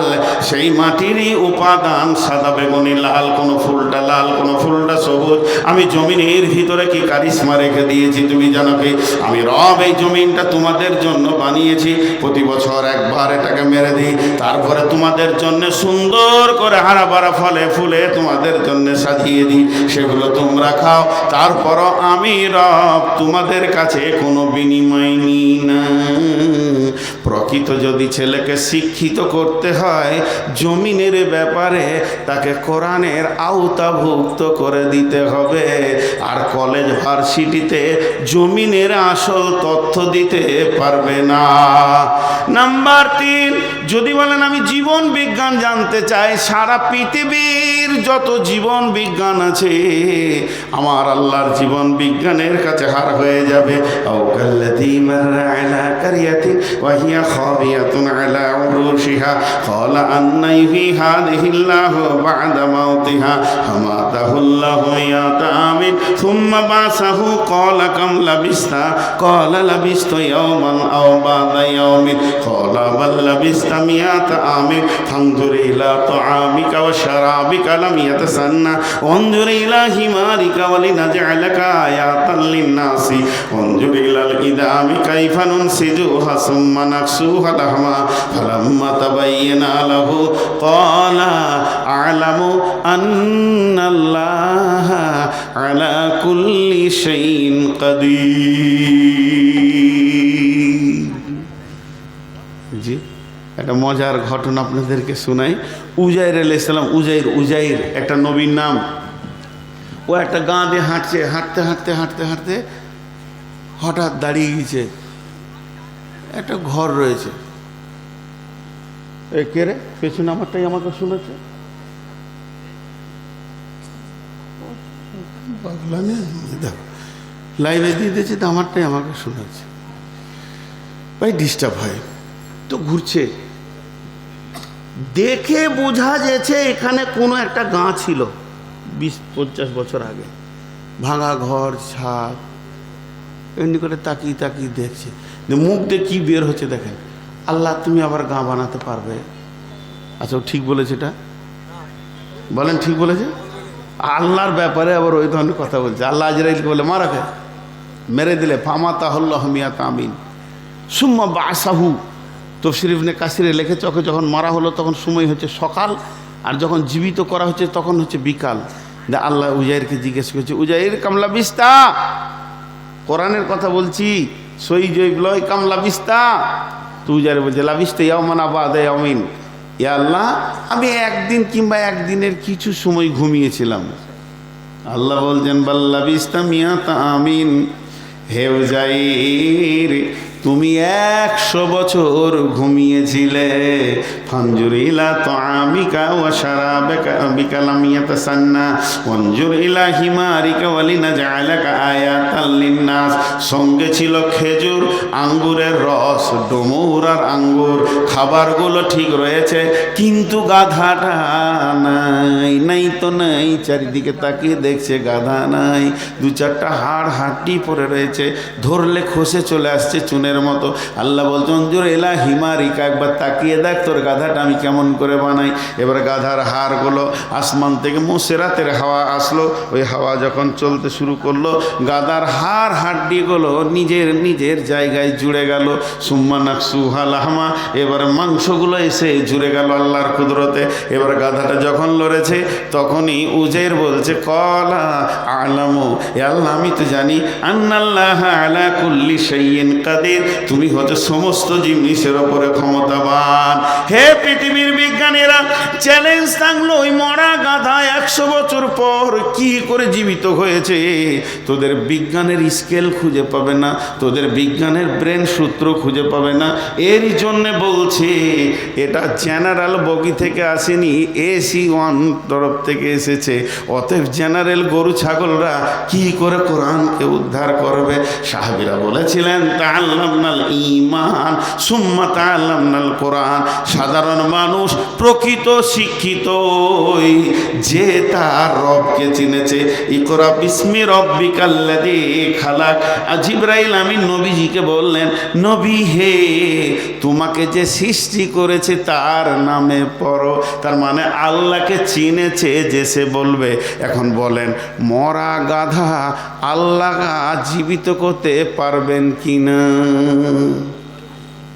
সেই মাটিরই উপাদান সাদা, বেগুনি, লাল, কোনো ফুলটা লাল, কোনো ফুলটা সবুজ। আমি জমিনের ভিতরে কি কারিশমা রেখে দিয়েছি তুমি জানো কি? আমি রব এই জমিনটা তোমাদের জন্য বানিয়েছি। প্রতি বছর একবার এটাকে মেরে দিই, তারপরে তোমাদের জন্য সুন্দর করে হারা বারা ফলে ফুলে তোমাদের জন্য সাজিয়ে দিই, সেগুলো তোমরা খাও। তারপরও আমি রব তোমাদের কাছে কোনো বিনিময় নিই না। প্রকৃত যদি ছেলেকে শিক্ষিত করতে হয় জমিনের ব্যাপারে, তাকে কোরআনের আওতাভুক্ত করে দিতে হবে। আর কলেজ ভার্সিটিতে জমিনের আসল তথ্য দিতে পারবে না। নাম্বার 3, যদি বলেন আমি জীবন বিজ্ঞান জানতে চাই, সারা পৃথিবীর যত জীবন বিজ্ঞান আছে আমার আল্লাহর জীবন বিজ্ঞানের কাছে হার হয়ে যাবে। আওকাল্লাযী মাররা আলা কারিয়াতিন ওয়া হিয়া খাবিয়াতুন আলা উরুশিহা ক্বালা আন্না ইউহয়ী হাযিহিল্লাহু বা'দা মাউতিহা ফামাতাহুল্লাহু ইয়াতামিন সুম্মা বাসাহু ক্বালা কাম লাবিস্তা ক্বালা লাবিস্তু ইয়াওমান আও বা'দা ইয়াওমিন ক্বালা বাল লাবিস্তা মিয়াতা আমিন ফানজুর ইলা তাআমিকা ওয়া শারাবিকা লাম ইয়াতাসান্না ওয়ানজুর ইলা হিমারিকা ওয়া লিনাজআলাকা আয়াতাল লিন-নাসি ওয়ানজুর ইলাল ইদামি কাইফা নুনসিজুহা সুম্মা নাকসুহা লাহমা ফালাম্মা তাবাyyana লাহু ক্বালা আ'লামু আন্নাল্লাহা আলা কুল্লি শাইইন কাদির। জি, একটা মজার ঘটনা আপনাদেরকে শোনাই। উজাইর আলাইহিস সালাম, উজাইর একটা নবীর নাম। ও একটা গাঁ দিয়ে হাঁটছে, হাঁটতে হঠাৎ দাঁড়িয়ে গেছে। একটা ঘর রয়েছে। এ কে রে? পেছনে আমারটাই আমাকে শুনেছে। লাইভে দিয়ে দিয়েছে তো আমারটাই আমাকে শোনাচ্ছে। ভাই ডিস্টার্ব হয় তো। ঘুরছে, দেখে বোঝা যাচ্ছে এখানে কোনো একটা গাঁ ছিল 20-50 বছর আগে। ভাঙা ঘর, ছাদ। এমনি করে তাকিয়ে দেখছে, মুখ দিয়ে কি বের হচ্ছে দেখেন। আল্লাহ তুমি আবার গাঁ বানাতে পারবে? আচ্ছা, ও ঠিক বলেছে? এটা বলেন ঠিক বলেছে? আল্লাহর ব্যাপারে আবার ওই ধরনের কথা বলছে। আল্লাহ আজরাইলকে বলে মারাকে মেরে দিলে ফামাতা হল্লাহ মিয়াত আমিন সুম্মা বাসাহু। তাফসীর ইবনে কাসিরে লিখেছে, ওকে যখন মারা হলো তখন সময় হচ্ছে সকাল, আর যখন জীবিত করা হচ্ছে তখন হচ্ছে বিকাল। আল্লাহ উজাইরকে জিজ্ঞেস করছে, উজাইর কামলা বিস্তা, কোরআনের কথা বলছি, সই জৈব লয় কামলা বিস্তা। তো উজাইর বলছে লাবিস্তা ইয়াওমান বাদা ইয়ামিন। ইয়া আল্লাহ, আমি একদিন কিংবা একদিনের কিছু সময় ঘুমিয়েছিলাম। আল্লাহ বলছেন বাল্লা বিস্তা মিয়াতা আমিন। হে উজাইর, তুমি 100 বছর ঘুমিয়েছিলে। ফানজুর ইলা তাআমিকা ওয়া শারাবিকা লাম ইয়াতাসান্না ওয়ানজুর ইলা হিমারিকা ওয়া লিনাজআলাকা আয়াতাল লিন-নাস। সঙ্গে ছিল খেজুর, আঙ্গুরের রস, ডুমুর আর আঙ্গুর। খাবারগুলো ঠিক রয়েছে, কিন্তু গাধাটা নাই তো নাই। চারিদিকে তাকিয়ে দেখছে গাধা নাই। 2-4টা হাড়-হাড্ডি পড়ে রয়েছে, ধরলে খসে চলে আসছে চুনের মতো। আল্লাহ বলছেন অঞ্জুর এলা হিমারিকা, একবার তাকিয়ে দেখ তোর গাধাটা আমি কেমন করে বানাই। এবার গাধার হাড়গুলো, আসমান থেকে মুসেরাতের হাওয়া আসলো, ওই হাওয়া যখন চলতে শুরু করলো, গাধার হাড়-হাড্ডিগুলো নিজের জায়গায় জুড়ে গেল। সুম্মা নাকসুহা লাহমা, এবার মাংসগুলো এসে জুড়ে গেল আল্লাহর কুদরতে। এবার গাধাটা যখন লড়েছে তখনই উজাইর বলছে ক্বালা আ'লামু, এ আল্লাহ আমি তো জানি আন্নাল্লাহা আলা কুল্লি শাইইন কাদির, তুমি হচ্ছে সমস্ত জিনিসের উপরে ক্ষমতাবান। হে পৃথিবীর বিজ্ঞানীরা, চ্যালেঞ্জ থাকলো, ওই মরা গাধা 100 বছর পর কি করে জীবিত হয়েছে? তোদের বিজ্ঞানের স্কেল খুঁজে পাবে না, তোদের বিজ্ঞানের ব্রেন সূত্র খুঁজে পাবে না। এরই জন্যে বলছে এটা জেনারেল বগি থেকে আসেনি, AC-1 তরফ থেকে এসেছে। অতএব জেনারেল গরু ছাগলরা কি করে কোরআনকে উদ্ধার করবে? সাহাবীরা বলেছিলেন তাআল্লামনাল ঈমান সুম্মা তাআল্লামনাল কোরআন। সাধারণ মানুষ প্রকৃত শিক্ষিত যে তার রবকে চিনেছে। ইকরা বিসমি রব্বিকাল্লাযী খালাক। জিবরাইল আমিন নবীজিকে বললেন, নবী হে, তোমাকে যে সৃষ্টি করেছে তার নামে পড়ো। তার মানে আল্লাহকে চিনেছে যে সে বলবে। এখন বলেন, মরা গাধা আল্লাহ জীবিত করতে পারবেন কি না?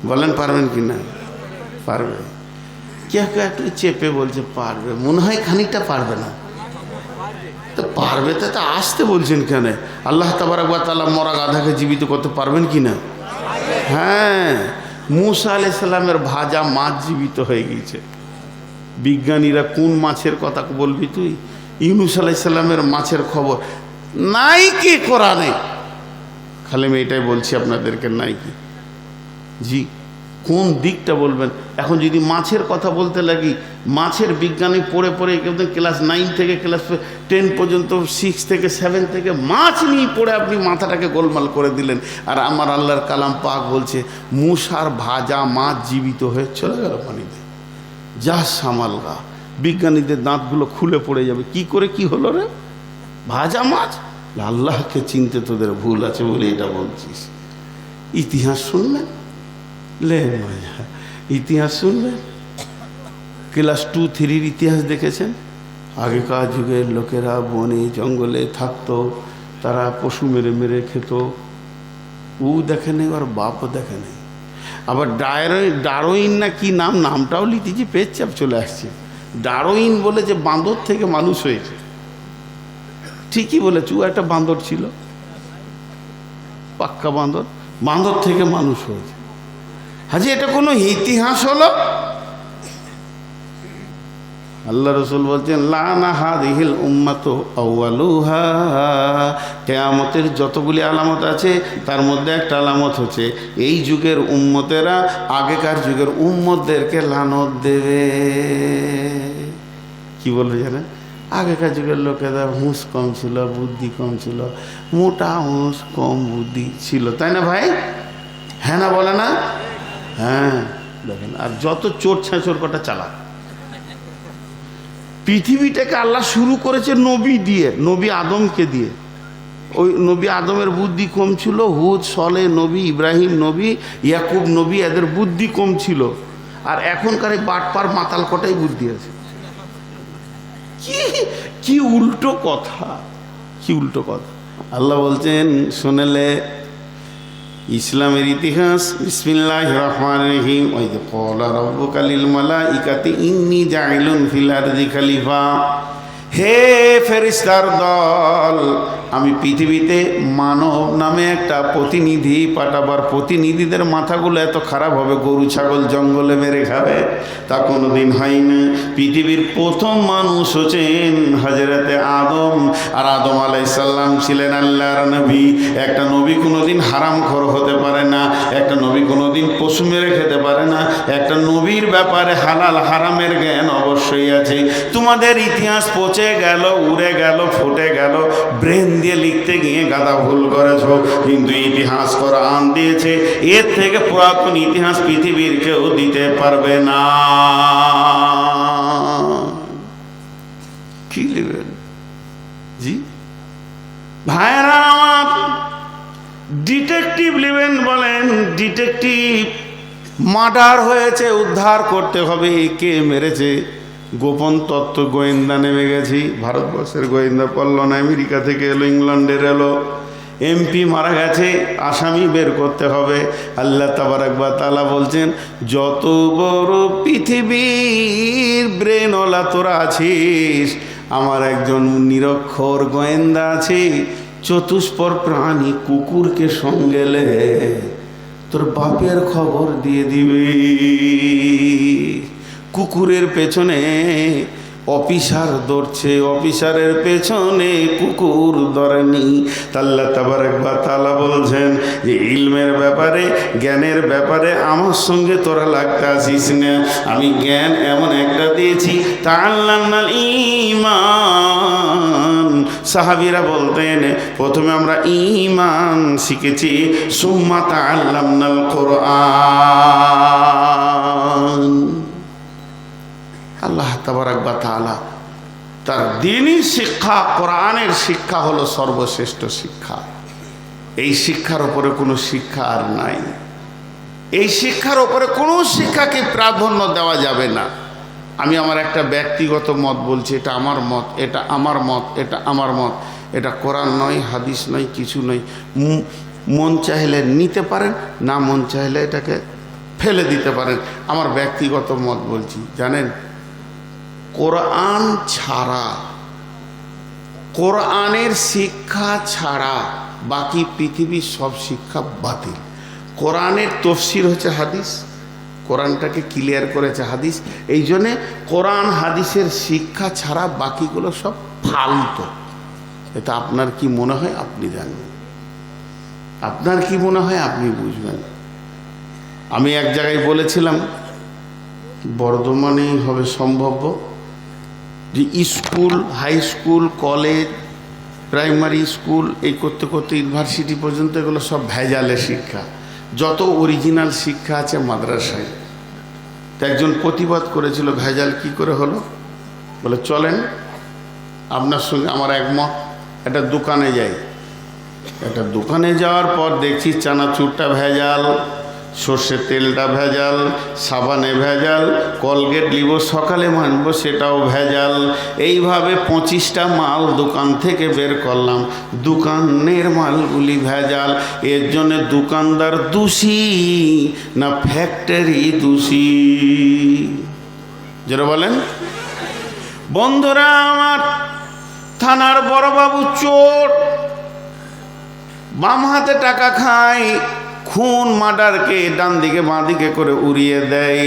বলেন পারবেন কি না? পারবে। কেউ একটু চেপে বলছে পারবে, মনে হয় খানিকটা পারবে না। তো পারবে তো আসতে বলছেন কেন? আল্লাহ তাবারক ওয়া তাআলা মরা গাধাকে জীবিত করতে পারবেন কি না? হ্যাঁ, মূসা আলাইহিস সালামের ভাজা মাছ জীবিত হয়ে গিয়েছে। বিজ্ঞানীরা কোন মাছের কথা বলবি তুই? ইউনূস আলাইহিস সালামের মাছের খবর নাই কি কোরআনে? খালি আমি এটাই বলছি আপনাদেরকে, নাই কি? জি, কোন দিকটা বলবেন? এখন যদি মাছের কথা বলতে লাগি, মাছের বিজ্ঞানী পড়ে একদম ক্লাস 9 থেকে ক্লাস 10 পর্যন্ত, 6 থেকে 7 থেকে মাছ নিয়ে পড়ে আপনি মাথাটাকে গোলমাল করে দিলেন। আর আমার আল্লাহর কালাম পাক বলছে মূসার ভাজা মাছ জীবিত হয়ে চলে গেল পানিতে। যা সামালগা, বিজ্ঞানীদের দাঁতগুলো খুলে পড়ে যাবে। কি করে কি হলো রে? ভাজা মাছ। আল্লাহকে চিনতে তোদের ভুল আছে বলে এটা বলছিস। ইতিহাস শুনলেন? লে মজা। ইতিহাস শুনবেন, ক্লাস 2-3 ইতিহাস দেখেছেন? আগেকার যুগের লোকেরা বনে জঙ্গলে থাকতো, তারা পশু মেরে মেরে খেত। ও দেখে নেই, আর বাপও দেখে নেই। আবার ডারউইন না কি নামটাও লিখেছি, পেচ্ছাপ চলে আসছে। ডারউইন বলে যে বাঁদর থেকে মানুষ হয়েছে, ঠিকই বলেছে। ও একটা বাঁদর ছিল, পাক্কা বাঁদর, বাঁদর থেকে মানুষ হয়েছে। হাজি এটা কোনো ইতিহাস হলো? আল্লাহ রসুল বলছেন লানা হাদিহিল উম্মাতু আউয়ালুহা, কিয়ামতের যতগুলি আলামত আছে তার মধ্যে একটা আলামত হচ্ছে এই যুগের উম্মতেরা আগেকার যুগের উম্মতদেরকে লানত দেবে। কি বলবে জানেন? আগেকার যুগের লোকেরা হুঁশ কম ছিল, বুদ্ধি কম ছিল, মোটা হুঁশ কম বুদ্ধি ছিল, তাই না ভাই? হ্যাঁ না বলে না? হ্যাঁ দেখেন, আর যত চোর ছেঁচোর কটা চালাক। পৃথিবীটাকে আল্লাহ শুরু করেছে নবী দিয়ে, নবী আদমকে দিয়ে। ওই নবী আদমের বুদ্ধি কম ছিল, হুদ, সলে নবী, ইব্রাহিম নবী, ইয়াকুব নবী, এদের বুদ্ধি কম ছিল। আর এখনকার এই বাটপার মাতাল কটাই বুদ্ধি আছে। কি উল্টো কথা, কি উল্টো কথা। আল্লাহ বলছেন শুনেলে ইসলামের ইতিহাস। বিসমিল্লাহির রহমানির রহিম। ওই যে ক্বালা রাব্বুকা লিল মালাইকাতি ইন্নী জাইলুন ফিল আরদি খলিফা। হে ফেরেশতার দল, আমি পৃথিবীতে মানব নামে একটা প্রতিনিধি পাঠাবার। প্রতিনিধিদের মাথাগুলো এত খারাপ হবে, গরু ছাগল জঙ্গলে মেরে খাবে, তা কোনোদিন হয়নি। পৃথিবীর প্রথম মানুষ হচ্ছেন হযরতে আদম, আর আদম আলাইহিস সালাম ছিলেন আল্লাহর নবী। একটা নবী কোনোদিন হারামখোর হতে পারে না, একটা নবী কোনোদিন পশু মেরে খেতে পারে না, একটা নবীর ব্যাপারে হালাল হারামের জ্ঞান অবশ্যই আছে। তোমাদের ইতিহাস পচে গেল, উড়ে গেল, ফুটে গেল, ব্রেন দিয়ে লিখতে গিয়ে গাদা ভুল করেছ, কিন্তু ইতিহাস কোরআন দিয়েছে। এর থেকে পুরাতন ইতিহাস পৃথিবীর কেউ দিতে পারবে না। কি লিখবেন জি ভাইরা আমার? ডিটেকটিভ লিবেন, বলেন ডিটেকটিভ। মার্ডার হয়েছে, উদ্ধার করতে হবে কে মেরেছে। গোপন তত্ত্ব গোয়েন্দা নেমে গেছি। ভারতবর্ষের গোয়েন্দা পড়ল না, আমেরিকা থেকে এলো, ইংল্যান্ডের এলো। এমপি মারা গেছে, আসামি বের করতে হবে। আল্লাহ তাবারাক ওয়া তাআলা বলছেন যত বড় পৃথিবীর ব্রেনওয়ালা তোরা আছিস, আমার একজন নিরক্ষর গোয়েন্দা আছে। চতুষ্পর প্রাণী কুকুরকে সঙ্গে লে তোর বাপের খবর দিয়ে দিবে। কুকুরের পেছনে অফিসার দৌড়ছে, অফিসারের পেছনে কুকুর দৌড়েনি। আল্লাহ তাবারাক ওয়া তাআলা বলছেন যে ইলমের ব্যাপারে, জ্ঞানের ব্যাপারে আমার সঙ্গে তোরা লাগতে আসিস না। আমি জ্ঞান এমন একটা দিয়েছি, তাআল্লামনাল ঈমান। সাহাবীরা বলতেন প্রথমে আমরা ঈমান শিখেছি, সুম্মা তাআল্লামনাল কুরআন। আল্লাহ তাবারাক ওয়া তাআলা তার দ্বীনি শিক্ষা, কোরআনের শিক্ষা হলো সর্বশ্রেষ্ঠ শিক্ষা। এই শিক্ষার উপরে কোনো শিক্ষা আর নাই। এই শিক্ষার উপরে কোনো শিক্ষাকে প্রাধান্য দেওয়া যাবে না। আমি আমার একটা ব্যক্তিগত মত বলছি, এটা আমার মত, এটা আমার মত, এটা আমার মত। এটা কোরআন নয়, হাদিস নয়, কিছু নয়। মন চাইলে নিতে পারেন, না মন চাইলে এটাকে ফেলে দিতে পারেন। আমার ব্যক্তিগত মত বলছি, জানেন কোরআন ছাড়া, কোরআনের শিক্ষা ছাড়া বাকি পৃথিবীর সব শিক্ষা বাতিল। কোরআনের তফসির হচ্ছে হাদিস, কোরআনটাকে ক্লিয়ার করেছে হাদিস। এই জন্যে কোরআন হাদিসের শিক্ষা ছাড়া বাকিগুলো সব ফালতু। এটা আপনার কি মনে হয় আপনি জানবেন, আপনার কি মনে হয় আপনি বুঝবেন। আমি এক জায়গায় বলেছিলাম, বর্ধমানেই হবে সম্ভব, যে school, high school, college, primary school, এই করতে করতে ইউনিভার্সিটি পর্যন্ত এগুলো সব ভেজালে শিক্ষা। যত অরিজিনাল শিক্ষা আছে মাদ্রাসায়। তো একজন প্রতিবাদ করেছিল ভেজাল কি করে হলো, বলে চলেন আপনার সঙ্গে আমার একমত। একটা দোকানে যাই, একটা দোকানে যাওয়ার পর দেখছি চানাচুরটা ভেজাল, সর্ষের তেলটা ভেজাল, সাবানে ভেজাল, কলগেট নিব সকালে মানবো সেটাও ভেজাল। এইভাবে 25টা মাল দোকান থেকে বের করলাম, দোকানের মালগুলি ভেজাল। এর জন্য দোকানদার দোষী না ফ্যাক্টরি দোষী? যারা বলেন বন্ধুরা আমার, থানার বড়বাবু চোর, বাম হাতে টাকা খায়, খুন মার্ডারকে ডান দিকে বাঁ দিকে করে উড়িয়ে দেয়।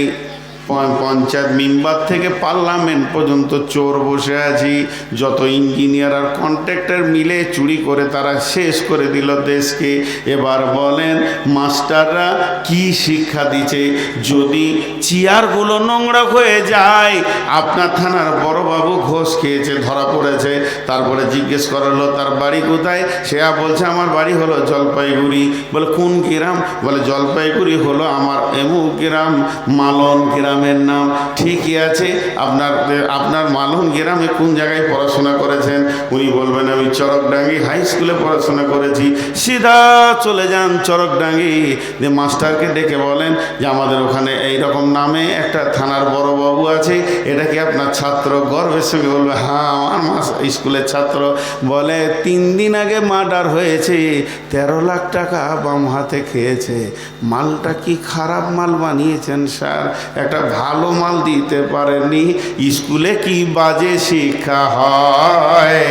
পঞ্চায়েত মেম্বার থেকে পার্লামেন্ট পর্যন্ত চোর বসে আছি। যত ইঞ্জিনিয়ার আর কন্ট্রাক্টর মিলে চুরি করে তারা শেষ করে দিল দেশকে। এবার বলেন মাস্টাররা কি শিক্ষা দিচ্ছে? যদি চেয়ারগুলো নোংরা হয়ে যায়, আপনার থানার বড়বাবু ঘোষ খেয়েছে, ধরা পড়েছে, তারপরে জিজ্ঞেস করালো তার বাড়ি কোথায়, সে বলছে আমার বাড়ি হলো জলপাইগুড়ি। বলে কোন গ্রাম? বলে জলপাইগুড়ি হলো আমার এমুক গ্রাম, মালন গ্রামের নাম। ঠিকই আছে, আপনার মালন গ্রামে কোন জায়গায় পড়াশোনা করেছেন? উনি বলবেন আমি চরকডাঙ্গি হাই স্কুলে পড়াশোনা করেছি। সিধা চলে যান চরকডাঙ্গি, যে মাস্টারকে ডেকে বলেন যে আমাদের ওখানে এইরকম নামে একটা থানার বড়বাবু আছে, এটা কি আপনার ছাত্র? গর্বের সঙ্গে বলবে হ্যাঁ আমার স্কুলের ছাত্র। বলে 3 দিন আগে মার্ডার হয়েছে, 13 লাখ টাকা বাম হাতে খেয়েছে। মালটা কি খারাপ মাল বানিয়েছেন স্যার, একটা ভালো মাল দিতে পারেননি। স্কুলে কি বাজে শিক্ষা হয়।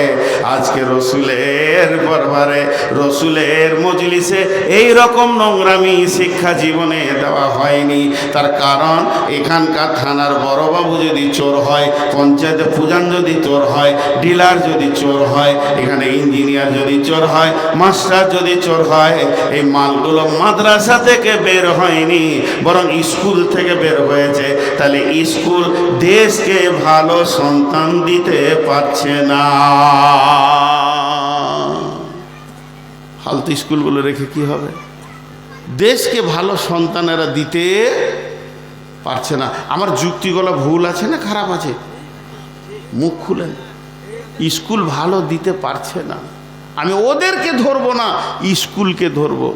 আজকে রসুলের দরবারে, রসুলের মজলিসে এই রকম নোংরামি শিক্ষা জীবনে দেওয়া হয়নি। তার কারণ এখানকার থানার বড়বাবু যদি চোর হয়, পঞ্চায়েতে প্রধান যদি চোর হয়, ডিলার যদি চোর হয়, এখানে ইঞ্জিনিয়ার যদি চোর হয়, মাস্টার যদি চোর হয়, এই মালগুলো মাদ্রাসা থেকে বের হয়নি, বরং স্কুল থেকে বের হয়েছে। তাহলে স্কুল দেশকে ভালো সন্তান দিতে পারছে না। ফালতু স্কুলগুলো রেখে কি হবে? দেশকে ভালো সন্তানেরা দিতে পারছে না। আমার যুক্তিগুলো ভুল আছে না খারাপ আছে? মুখ খুলেন। স্কুল ভালো দিতে পারছে না, আমি ওদেরকে ধরবো না, স্কুলকে ধরবো।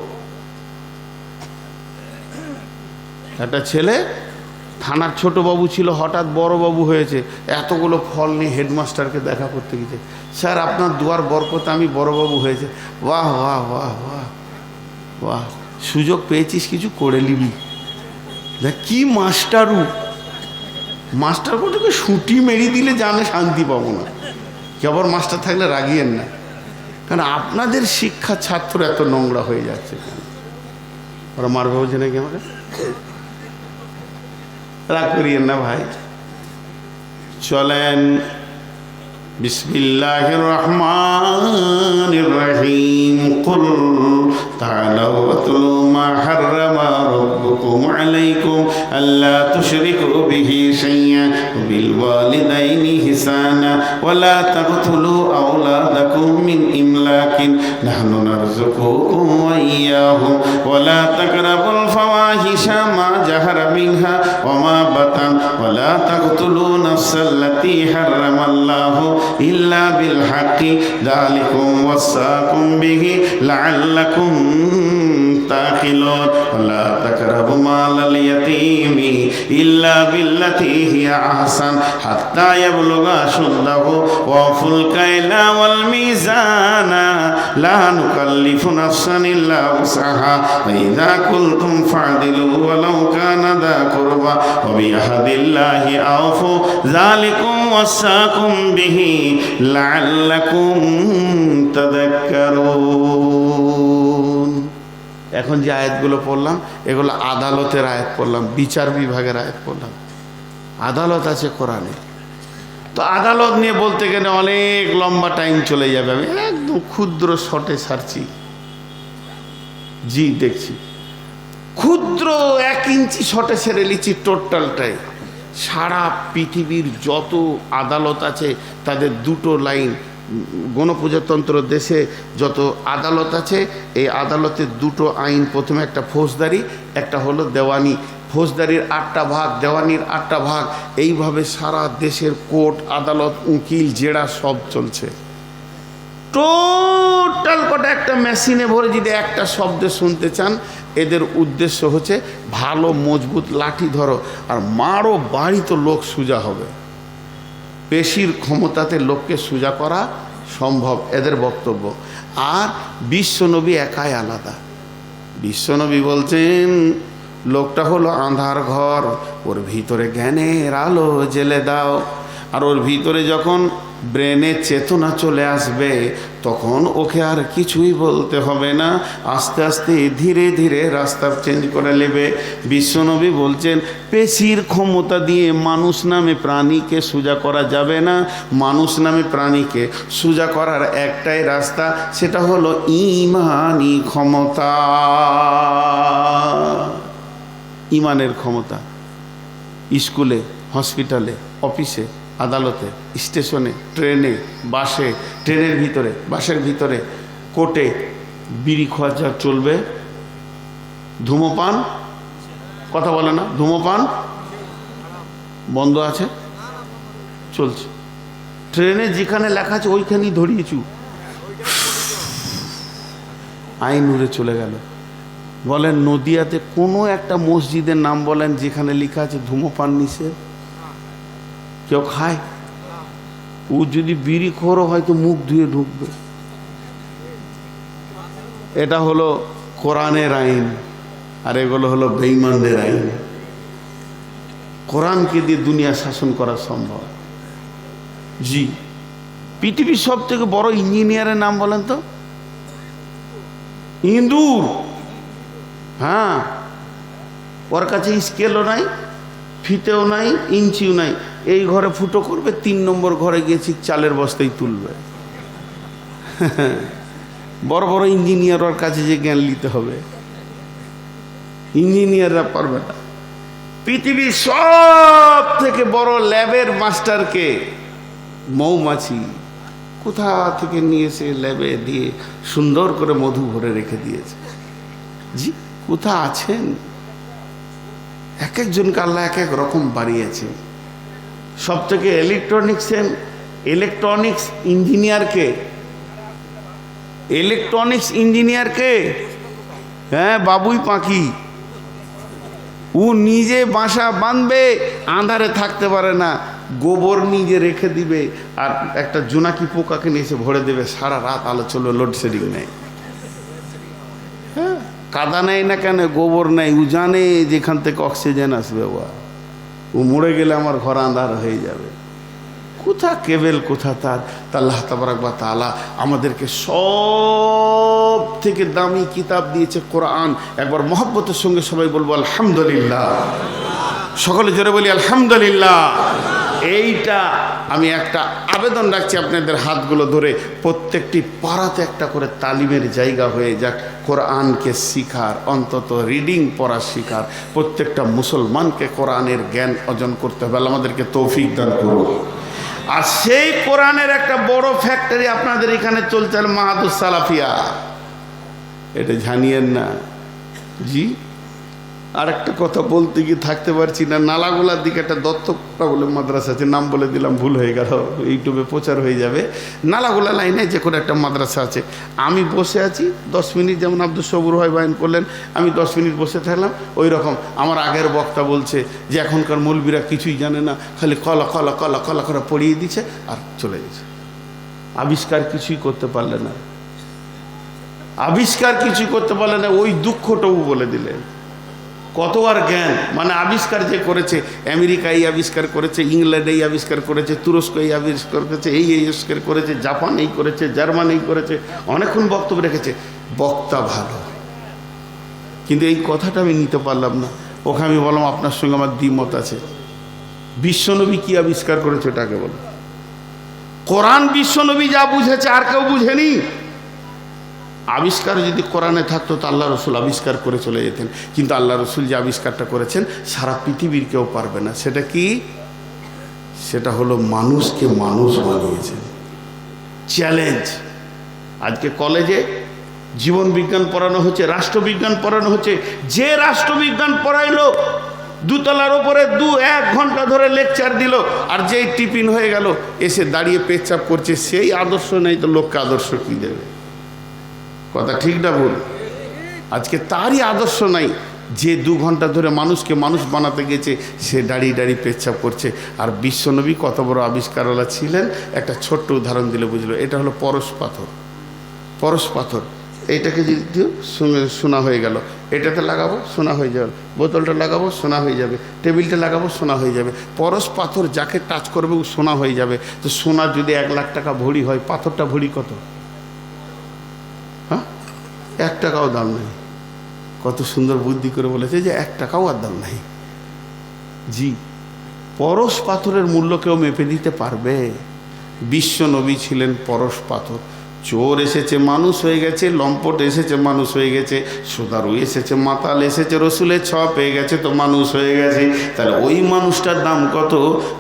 একটা ছেলে থানার ছোট বাবু ছিল, হঠাৎ বড় বাবু হয়েছে, এতগুলো ফল নিয়ে হেডমাস্টারকে দেখা করতে গেছে। স্যার আপনার দুয়ার বরকতে আমি বড়বাবু হয়েছে। বাহ বাহ বাহ বাহ বাহ, সুযোগ পেয়েছিস কিছু করে নিবি। দেখ কি মাস্টারু, মাস্টার কোটাকে ছুটি মেরে দিলে জানে শান্তি পাবো না। কেবল মাস্টার থাকলে রাগিয়েন না, কারণ আপনাদের শিক্ষা ছাত্র এত নোংরা হয়ে যাচ্ছে কেন? ওরা মারবে বলছে নাকি আমাকে? রাগ করিয়েন না ভাই। চলেন বিসমিল্লাহির রহমানির রহিম। কুল তাআলাউ ওয়াতলু মা হাররামা রাব্বুকুম আলাইকুম আল্লা তুশরিকু বিহি শাইয়্যান ওয়া বিল ওয়ালিদাইনি ইহসানা ওয়া লা তাকতুলু আওলাদাকুম মিন ইমলাকিন নাহনু নারযুকুকুম ওয়া ইয়্যাহুম ওয়া লা তাকরাবুল ফাওয়াহিশা মা জাহারা মিনহা ওয়া মা বাতান ওয়া লা তাকতুলু নাফসাল্লাতী হাররামাল্লাহু ইল্লা বিল হাক্কি যালিকুম ওয়াসাকুম বিহি লাআল্লাকুম তাকিলুন ওয়া লা তাকরাবু মালাল ইয়াতীমি ইল্লা বিল্লাতী হিয়া আহসান হাত্তা ইয়াবলুগা আশুদ্দাহু ওয়া ফুল কাইলা ওয়াল মিজানা লা নুকাল্লিফু নাফসান ইল্লা উসআহা ওয়া ইযা কুলতুম ফা'দিলু ওয়ালাউ কানা যা কুরবা ওয়া বিআহদিল্লাহি আওফু যালিকুম ওয়াসাকুম বিহি লাআল্লাকুম তাযাক্কারুন। এখন যে আয়াতগুলো পড়লাম এগুলো আদালতের আয়াত পড়লাম, বিচার বিভাগের আয়াত পড়লাম। আদালত আছে কোরআনে, তো আদালত নিয়ে বলতে গেলে অনেক লম্বা টাইম চলে যাবে। আমি একদম ক্ষুদ্র শটে ছাড়ছি। জি দেখছি ক্ষুদ্র 1 ইঞ্চি শটে ছেড়ে নিচ্ছি টোটালটাই। সারা পৃথিবীর যত আদালত আছে তাদের 2টো লাইন। গণপ্রজাতন্ত্র দেশে যত আদালত আছে এই আদালতের 2টো আইন, প্রথমে একটা ফৌজদারি, একটা হলো দেওয়ানি। ফৌজদারির 8টা ভাগ, দেওয়ানির 8টা ভাগ। এইভাবে সারা দেশের কোর্ট আদালত উকিল জেরা সব চলছে। টোটাল কটা একটা মেশিনে ভরে যদি একটা শব্দ শুনতে চান এদের উদ্দেশ্য হচ্ছে ভালো মজবুত লাঠি ধরো আর মারো, বাড়ি তো লোক সোজা হবে। পেশির ক্ষমতাতে লোককে সোজা করা সম্ভব, এদের বক্তব্য। আর বিশ্বনবী একাই আলাদা। বিশ্বনবী বলছেন লোকটা হলো আঁধার ঘর, ওর ভিতরে জ্ঞানের আলো জ্বেলে দাও। আর ওর ভিতরে যখন ব্রেনে চেতনা চলে আসবে তখন ওকে আর কিছুই বলতে হবে না, আস্তে আস্তে ধীরে ধীরে রাস্তা চেঞ্জ করে নেবে। বিশ্বনবী বলছেন পেশির ক্ষমতা দিয়ে মানুষ নামে প্রাণীকে সোজা করা যাবে না। মানুষ নামে প্রাণীকে সোজা করার একটাই রাস্তা, সেটা হলো ঈমানি ক্ষমতা, ঈমানের ক্ষমতা। স্কুলে, হসপিটালে, অফিসে, আদালতে, স্টেশনে, ট্রেনে, বাসে, ট্রেনের ভিতরে, বাসের ভিতরে, কোর্টে বিড়ি খাওয়া যা চলবে। ধূমপান, কথা বলে না, ধূমপান বন্ধ আছে, চলছে। ট্রেনে যেখানে লেখা আছে ওইখানেই ধরিয়েছু, আইন উড়ে চলে গেল। বলেন নদিয়াতে কোনো একটা মসজিদের নাম বলেন যেখানে লেখা আছে ধূমপান নিষেধ? কেউ খায়? ও যদি বিড়ি খোরও হয়তো মুখ ধুয়ে ঢুকবে। এটা হলো কোরআনের আইন, আর এগুলো হলো বেঈমানদের আইন। কোরআনকে দিয়ে দুনিয়া শাসন করা সম্ভব। জি, পৃথিবীর সব থেকে বড় ইঞ্জিনিয়ারের নাম বলেন তো? ইন্দুর। হ্যাঁ, ওর কাছে স্কেলও নাই, ফিতেও নাই, ইঞ্চিও নাই। এই ঘরে ফুটো করবে, 3 নম্বর ঘরে গিয়েছি চালের বস্তাই তুলবে। বড় বড় ইঞ্জিনিয়ার ওর কাছে যে জ্ঞান নিতে হবে, ইঞ্জিনিয়াররা পারবে না। পৃথিবীর সব থেকে বড় ল্যাবের মাস্টারকে মৌমাছি কোথা থেকে নিয়ে এসে ল্যাবে দিয়ে সুন্দর করে মধু ভরে রেখে দিয়েছে। জি, কোথা আছেন? এক একজনকে আল্লাহ এক এক রকম বাড়িয়েছে। সব থেকে ইলেকট্রনিক্স ইঞ্জিনিয়ারকে হ্যাঁ, বাবুই পাখি। ও নিজে বাসা বাঁধবে, আঁধারে থাকতে পারে না, গোবর নিজে রেখে দিবে আর একটা জোনাকি পোকাকে নিয়ে এসে ভরে দেবে, সারা রাত আলো চলবে, লোডশেডিং নেই। হ্যাঁ, কাদা নেই না কেন, গোবর নেই, ও জানে যেখান থেকে অক্সিজেন আসবে, ও মরে গেলে আমার ঘর আঁধার হয়ে যাবে। কোথা কেবেল, কোথা তার? আল্লাহ তাবারাক ওয়া তাআলা আমাদেরকে সব থেকে দামি কিতাব দিয়েছে কোরআন। একবার মহব্বতের সঙ্গে সবাই বলবো আলহামদুলিল্লাহ। সকলে জোরে বলি আলহামদুলিল্লাহ। এইটা আমি একটা আবেদন রাখছি আপনাদের হাতগুলো ধরে, প্রত্যেকটি পাড়াতে একটা করে তালিমের জায়গা হয়ে যাক, কোরআনকে শিখার, অন্তত রিডিং পড়া শিখার। প্রত্যেকটা মুসলমানকে কোরআনের জ্ঞান অর্জন করতে হবে। আল্লাহ আমাদেরকে তৌফিক দান করুন। আর সেই কোরআনের একটা বড় ফ্যাক্টরি আপনাদের এখানে চলছে, মাহাদুস সালাফিয়া। এটা জানিয়েন না? জি, আর একটা কথা বলতে গিয়ে থাকতে পারছি না। নালাগোলার দিকে একটা দত্তকটা বলে মাদ্রাসা আছে, নাম বলে দিলাম, ভুল হয়ে গেল, ইউটিউবে প্রচার হয়ে যাবে। নালাগোলা লাইনে যে কোনো একটা মাদ্রাসা আছে। আমি বসে আছি 10 মিনিট, যেমন আব্দুল সবুর ভাই বয়ান করলেন, আমি 10 মিনিট বসে থাকলাম। ওই রকম আমার আগের বক্তা বলছে যে এখনকার মৌলবীরা কিছুই জানে না, খালি কলা কলা কলা কলা করে পড়িয়ে দিচ্ছে আর চলে গেছে। আবিষ্কার কিছুই করতে পারলে না, আবিষ্কার কিছুই করতে পারলে না, ওই দুঃখটাও বলে দিলেন। কত আর জ্ঞান, মানে আবিষ্কার যে করেছে, আমেরিকা এই আবিষ্কার করেছে, ইংল্যান্ড এই আবিষ্কার করেছে, তুরস্ক এই আবিষ্কার করেছে, এই আবিষ্কার করেছে, জাপান এই করেছে, জার্মান এই করেছে, অনেকক্ষণ বক্তব্য রেখেছে। বক্তা ভালো, কিন্তু এই কথাটা আমি নিতে পারলাম না। ওকে আমি বললাম আপনার সঙ্গে আমার দ্বিমত আছে। বিশ্বনবী কি আবিষ্কার করেছে ওটাকে বলো। কোরআন বিশ্বনবী যা বুঝেছে আর কেউ বুঝেনি। আবিষ্কার যদি কোরআনে থাকতো তো আল্লাহ রসুল আবিষ্কার করে চলে যেতেন, কিন্তু আল্লাহ রসুল যে আবিষ্কারটা করেছেন সারা পৃথিবীর কেউ পারবে না। সেটা কি? সেটা হলো মানুষকে মানুষ বানিয়েছেন। চ্যালেঞ্জ। আজকে কলেজে জীবন বিজ্ঞান পড়ানো হচ্ছে, রাষ্ট্রবিজ্ঞান পড়ানো হচ্ছে। যে রাষ্ট্রবিজ্ঞান পড়াইলো, 2 তলার ওপরে 1 ঘন্টা ধরে লেকচার দিল, আর যেই টিফিন হয়ে গেল এসে দাঁড়িয়ে পেচ্ছাপ করছে, সেই আদর্শ নেই তো লোককে আদর্শ কি দেবে? কথা ঠিক না ভুল? আজকে তারই আদর্শ নাই। যে 2 ঘন্টা ধরে মানুষকে মানুষ বানাতে গেছে সে দাঁড়িয়ে দাঁড়িয়ে পেচ্ছাপ করছে। আর বিশ্বনবী কত বড় আবিষ্কারওয়ালা ছিলেন, একটা ছোট্ট উদাহরণ দিলে বুঝলো। এটা হলো পরশ পাথর। পরশ পাথর এইটাকে যদি সোনা হয়ে গেল, এটাতে লাগাবো সোনা হয়ে যাবে, বোতলটা লাগাবো সোনা হয়ে যাবে, টেবিলটা লাগাবো সোনা হয়ে যাবে। পরশ পাথর যাকে টাচ করবে ও সোনা হয়ে যাবে। তো সোনা যদি 1 লাখ টাকা ভরি হয়, পাথরটা ভরি কত? হ্যাঁ, 1 টাকাও দাম নেই। কত সুন্দর বুদ্ধি করে বলেছে যে 1 টাকাও আর দাম নাই। জি, পরশ পাথরের মূল্য কেউ মেপে দিতে পারবে? বিশ্ব নবী ছিলেন পরশ পাথর। চোর এসেছে মানুষ হয়ে গেছে, লম্পট এসেছে মানুষ হয়ে গেছে, সুদারু এসেছে, মাতাল এসেছে, রসুলের ছোঁয়া পেয়ে গেছে তো মানুষ হয়ে গেছে। তাহলে ওই মানুষটার দাম কত?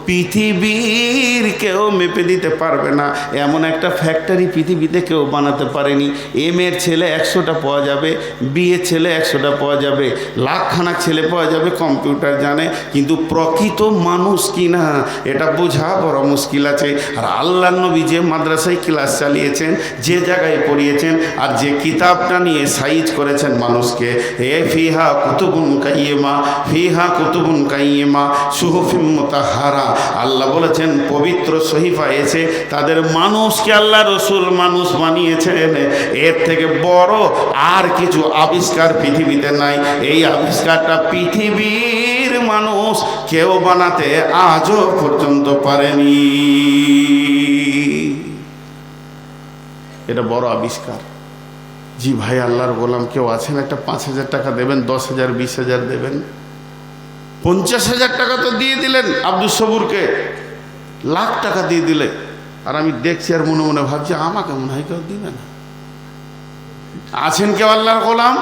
পৃথিবীর কেউ মেপে দিতে পারবে না। এমন একটা ফ্যাক্টরি পৃথিবীতে কেউ বানাতে পারেনি। এম এর ছেলে 100টা পাওয়া যাবে, বি এর ছেলে 100টা পাওয়া যাবে, লাখখানা ছেলে পাওয়া যাবে, কম্পিউটার জানে। কিন্তু প্রকৃত মানুষ কিনা এটা বোঝা বড় মুশকিল আছে। আর আল্লাহ নবী যে মাদ্রাসায় ক্লাস চালিয়েছেন, যে জায়গায় পড়িয়েছেন, আর যে কিতাবটা নিয়ে সাইজ করেছেন মানুষকে, এ ফিহা কুতুবুন কাইয়্যিমা, ফিহা কুতুবুন কাইয়্যিমা সুহুফিম মুতাহহারা। আল্লাহ বলেছেন পবিত্র সহিফা এসে তাদের মানুষকে আল্লাহ রসুল মানুষ বানিয়েছেন। এর থেকে বড় আর কিছু আবিষ্কার পৃথিবীতে নাই। এই আবিষ্কারটা পৃথিবীর মানুষ কেউ বানাতে আজও পর্যন্ত পারেনি। এটা বড় আবিষ্কার। জি ভাই, আল্লাহর গোলাম কেউ আছেন একটা 5,000 টাকা দেবেন, 10,000, 20,000 দেবেন? 50,000 টাকা তো দিয়ে দিলেন আব্দুল সবুরকে, লাখ টাকা দিয়ে দিলে। আর আমি দেখছি আর মনে মনে ভাবছি আমাকে মনে হয় কেউ দিবে না। আছেন কেউ আল্লাহর গোলাম?